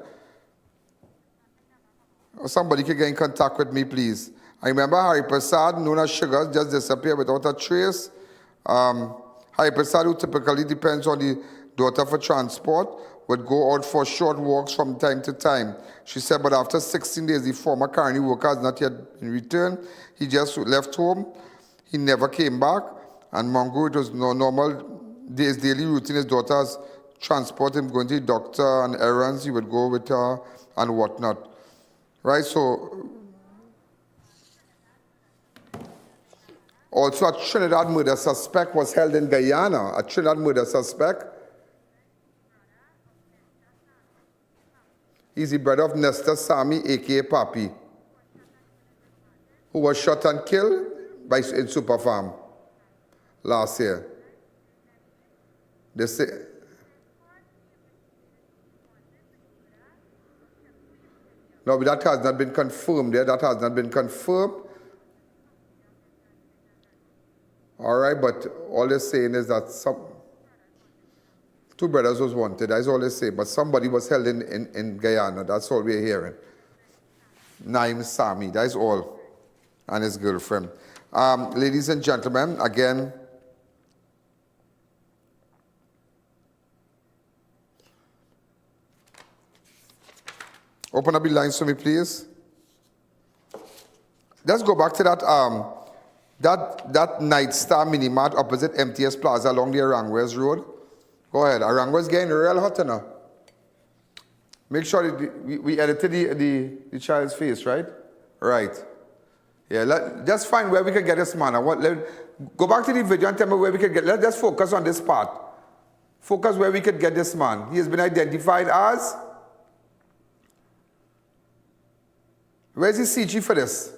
Speaker 8: Or somebody could get in contact with me, please. I remember Hari Prasad, known as Sugar, just disappeared without a trace. Hari Prasad, who typically depends on the daughter for transport, would go out for short walks from time to time. She said, but after 16 days, the former carny worker has not yet been returned. He just left home. He never came back. And Mongo, it was normal. His daily routine, his daughters transport him going to the doctor and errands. He would go with her and whatnot. Right? So, also a Trinidad murder suspect was held in Guyana. A Trinidad murder suspect. He's the brother of Nestor Sami, a.k.a. Papi, who was shot and killed in Super Farm. last year. They say, no, but that has not been confirmed there. That has not been confirmed. All right, but all they're saying is that two brothers was wanted. That's all they say. But somebody was held in Guyana. That's all we're hearing. Naim Sami. That's all. And his girlfriend. Ladies and gentlemen, again, open up the lines for me, please. Let's go back to that Night Star Mini Mart opposite MTS Plaza along the Arangwes Road. Go ahead. Arangwes getting real hot now. Make sure that we edited the child's face, right? Right. Yeah, just find where we can get this man. Go back to the video and tell me where we can get. Let's just focus on this part. Focus where we could get this man. He has been identified as. Where's the CG for this?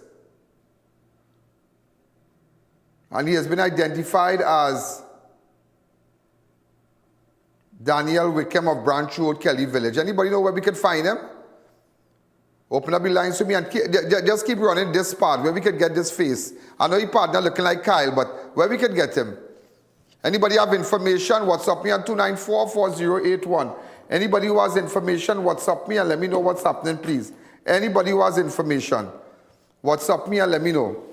Speaker 8: And he has been identified as Daniel Wickham of Branch Road, Kelly Village. Anybody know where we can find him? Open up the lines to me and just keep running this part where we can get this face. I know your partner looking like Kyle, but where we can get him? Anybody have information? WhatsApp me on 294-4081. Anybody who has information, WhatsApp me and let me know what's happening, please. Anybody who has information, WhatsApp me and let me know.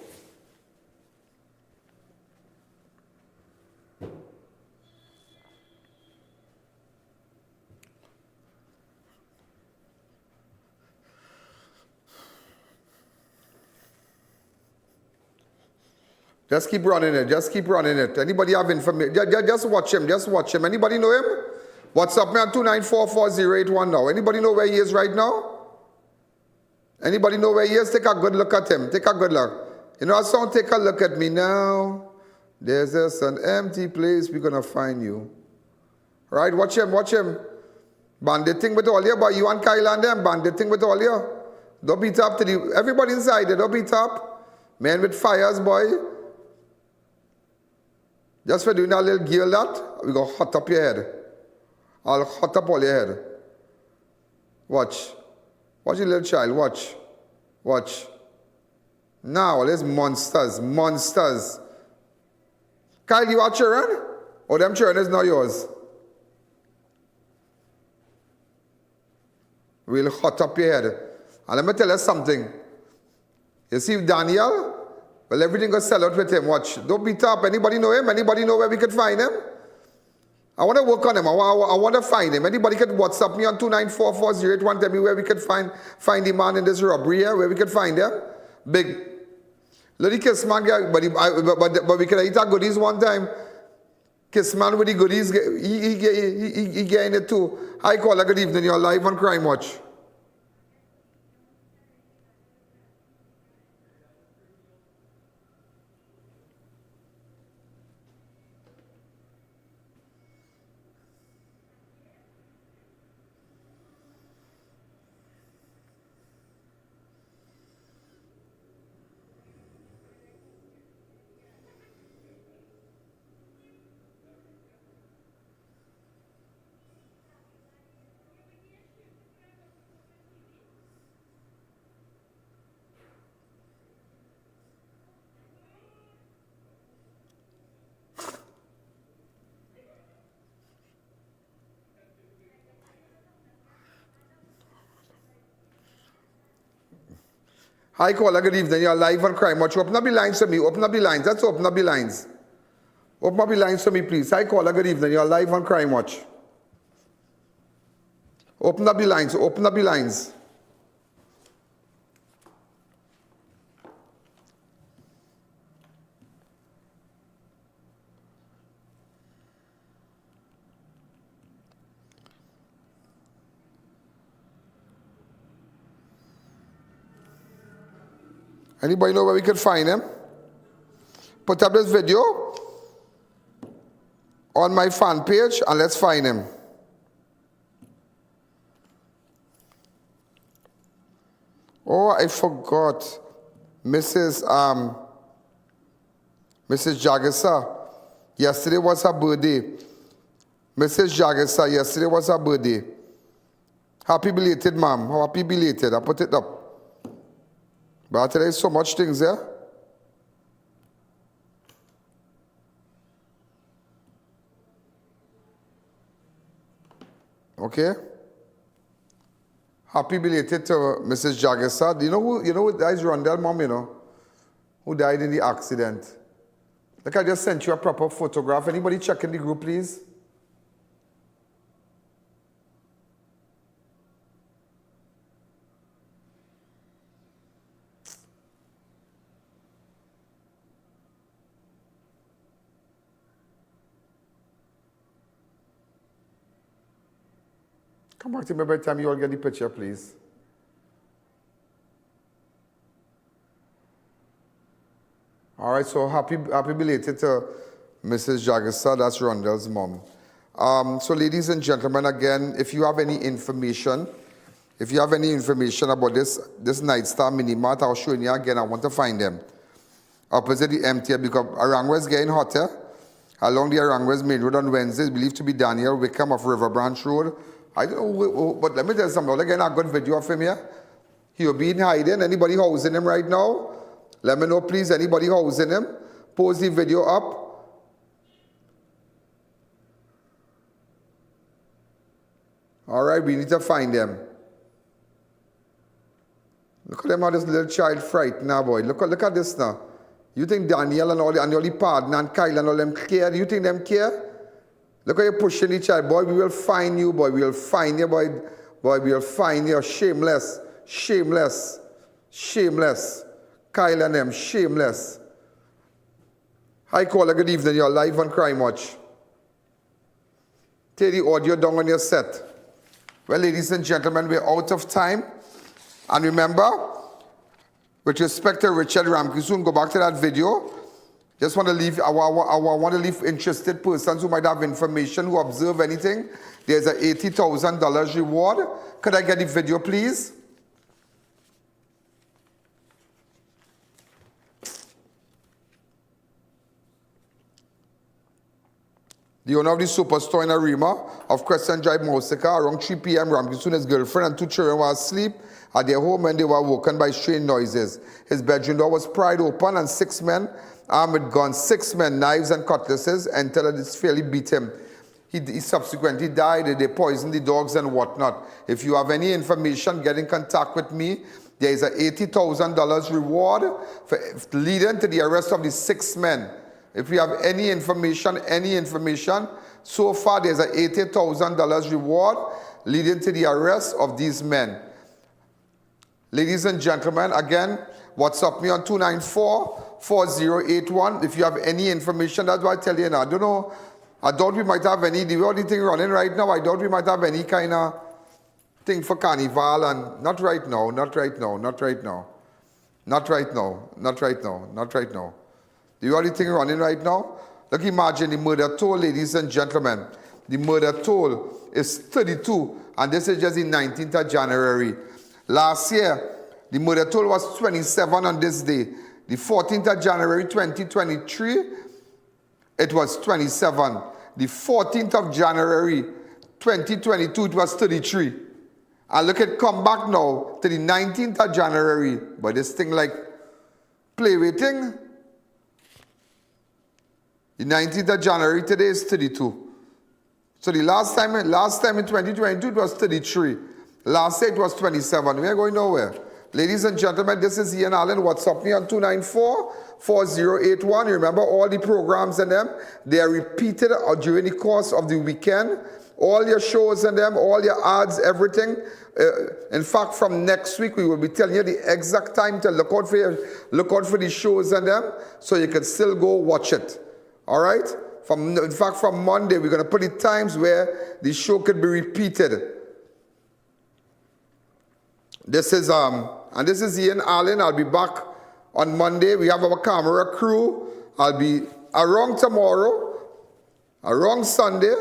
Speaker 8: Just keep running it. Just keep running it. Anybody have information? Just watch him. Just watch him. Anybody know him? WhatsApp me on 294-4081 now. Anybody know where he is right now? Anybody know where he is? Take a good look at him. Take a good look. You know, someone take a look at me now. There's just an empty place. We're going to find you. Right? Watch him. Watch him. Banditing with all you, but you and Kyle and them. Banditing with all you. Don't beat up to the... Everybody inside there. Don't beat up. Men with fires, boy. Just for doing that little gear that, we go hot up your head. I'll hot up all your head. Watch. Watch your little child. Watch. Watch. Now, there's monsters. Monsters. Kyle, you are children? Oh, them children is not yours. We'll hot up your head. And let me tell you something. You see Daniel? Well, everything got sell out with him. Watch. Don't beat up. Anybody know him? Anybody know where we could find him? I want to work on him. I want to find him. Anybody could WhatsApp me on 294-4081. Tell me where we could find the man in this robbery here. Where we could find him. Big. Little kiss man. But we could eat our goodies one time. Kiss man with the goodies. He getting it too. Hi, caller. Good evening. You're live on Crime Watch. Hi, caller. Good evening. You're live on Crime Watch. Open up the lines for me. Open up the lines. Let's open up the lines. Open up the lines for me, please. Hi, caller. Good evening. You're live on Crime Watch. Open up the lines. Open up the lines. Anybody know where we can find him? Put up this video on my fan page and let's find him. Oh, I forgot. Mrs. Jagasa. Yesterday was her birthday. Mrs. Jagger, yesterday was her birthday. Happy belated, ma'am. Happy belated. I put it up. But I tell you, so much things there. Okay? Happy belated to Mrs. Jagger. Do you know who that is Rondell mom, you know? Who died in the accident. Look, I just sent you a proper photograph. Anybody check in the group, please? Come back to me by the time you all get the picture, please. All right, so happy belated to Mrs. Jagasa, that's Rondell's mom. So ladies and gentlemen, again, if you have any information about this Night Star Mini Mart, I'll show you again. I want to find them. Opposite the MTA, because Arangwa is getting hotter. Along the Arangwa's main road on Wednesday, believed to be Daniel Wickham of River Branch Road. I don't know, but let me tell you something. Again, a good video of him here. He'll be in hiding. Anybody housing him right now? Let me know, please. Anybody housing him? Post the video up. All right, we need to find them. Look at them, how this little child frightened now, boy. Look at this now. You think Daniel and all the partner and Kyle and all them care? Do you think them care? Look how you're pushing each other. Boy, we will find you, boy. We will find you, boy. Boy, we will find you. Shameless. Shameless. Shameless. Kyle and them, shameless. Hi, caller, good evening. You're live on Crime Watch. Take the audio down on your set. Well, ladies and gentlemen, we're out of time. And remember, with respect to Richard Ramkissoon, go back to that video. Just want to leave, I want to leave interested persons who might have information, who observe anything. There's an $80,000 reward. Could I get the video, please? The owner of the Superstore in Arima of Crescent Drive, Mausica, around 3 p.m., Ramkissoon, his girlfriend and 2 children were asleep at their home when they were awoken by strange noises. His bedroom door was pried open and 6 men armed with guns, 6 men, knives and cutlasses, until it fairly beat him. He subsequently died. They poisoned the dogs and whatnot. If you have any information, get in contact with me. There is an $80,000 reward for leading to the arrest of the 6 men. If we have any information, so far there's an $80,000 reward leading to the arrest of these men. Ladies and gentlemen, again, WhatsApp me on 294-4081. If you have any information, that's what I tell you now. I don't know. I doubt we might have any. The only thing running right now, I doubt we might have any kind of thing for carnival. And not right now, not right now, not right now. Not right now, not right now, not right now. The only thing running right now, look, imagine the murder toll, ladies and gentlemen. The murder toll is 32, and this is just the 19th of January. Last year, the murder toll was 27 on this day. The 14th of January 2023, it was 27. The 14th of January 2022, it was 33. And look at come back now to the 19th of January. But this thing like play waiting. The 19th of January today is 32. So the last time in 2022 it was 33. Last year it was 27. We are going nowhere. Ladies and gentlemen, this is Ian Allen. WhatsApp me on 294-4081. Remember all the programs and them, they are repeated during the course of the weekend. All your shows and them, all your ads, everything. In fact, from next week, we will be telling you the exact time to look out for the shows and them, so you can still go watch it. All right? In fact, from Monday, we're going to put the times where the show could be repeated. This is Ian Allen. I'll be back on Monday. We have our camera crew. I'll be around tomorrow, around Sunday.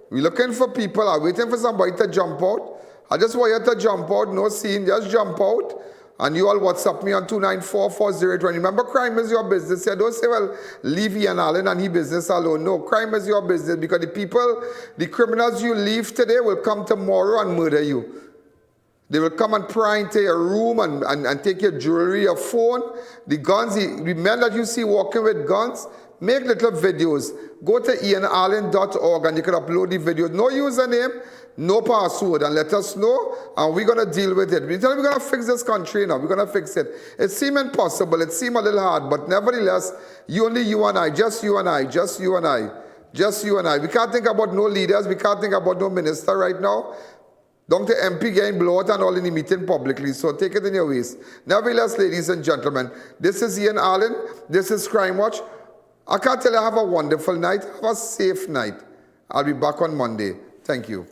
Speaker 8: We're looking for people. I'm waiting for somebody to jump out. I just want you to jump out. No scene. Just jump out. And you all WhatsApp me on 294-4020. Remember, crime is your business. You don't say, well, leave I.A.N and his business alone. No, crime is your business because the criminals you leave today will come tomorrow and murder you. They will come and pry into your room and take your jewelry, your phone, the guns. The men that you see walking with guns, make little videos. Go to IAN.org and you can upload the videos. No username, no password, and let us know, and we're going to deal with it. We're going to fix this country now. We're going to fix it. It seems impossible. It seems a little hard, but nevertheless, only you and I, just you and I, just you and I, just you and I. We can't think about no leaders. We can't think about no minister right now. Don't the MP getting blown out and all in the meeting publicly, so take it in your waist. Nevertheless, ladies and gentlemen, this is I.A.N. This is Crime Watch. I can't tell you, have a wonderful night. Have a safe night. I'll be back on Monday. Thank you.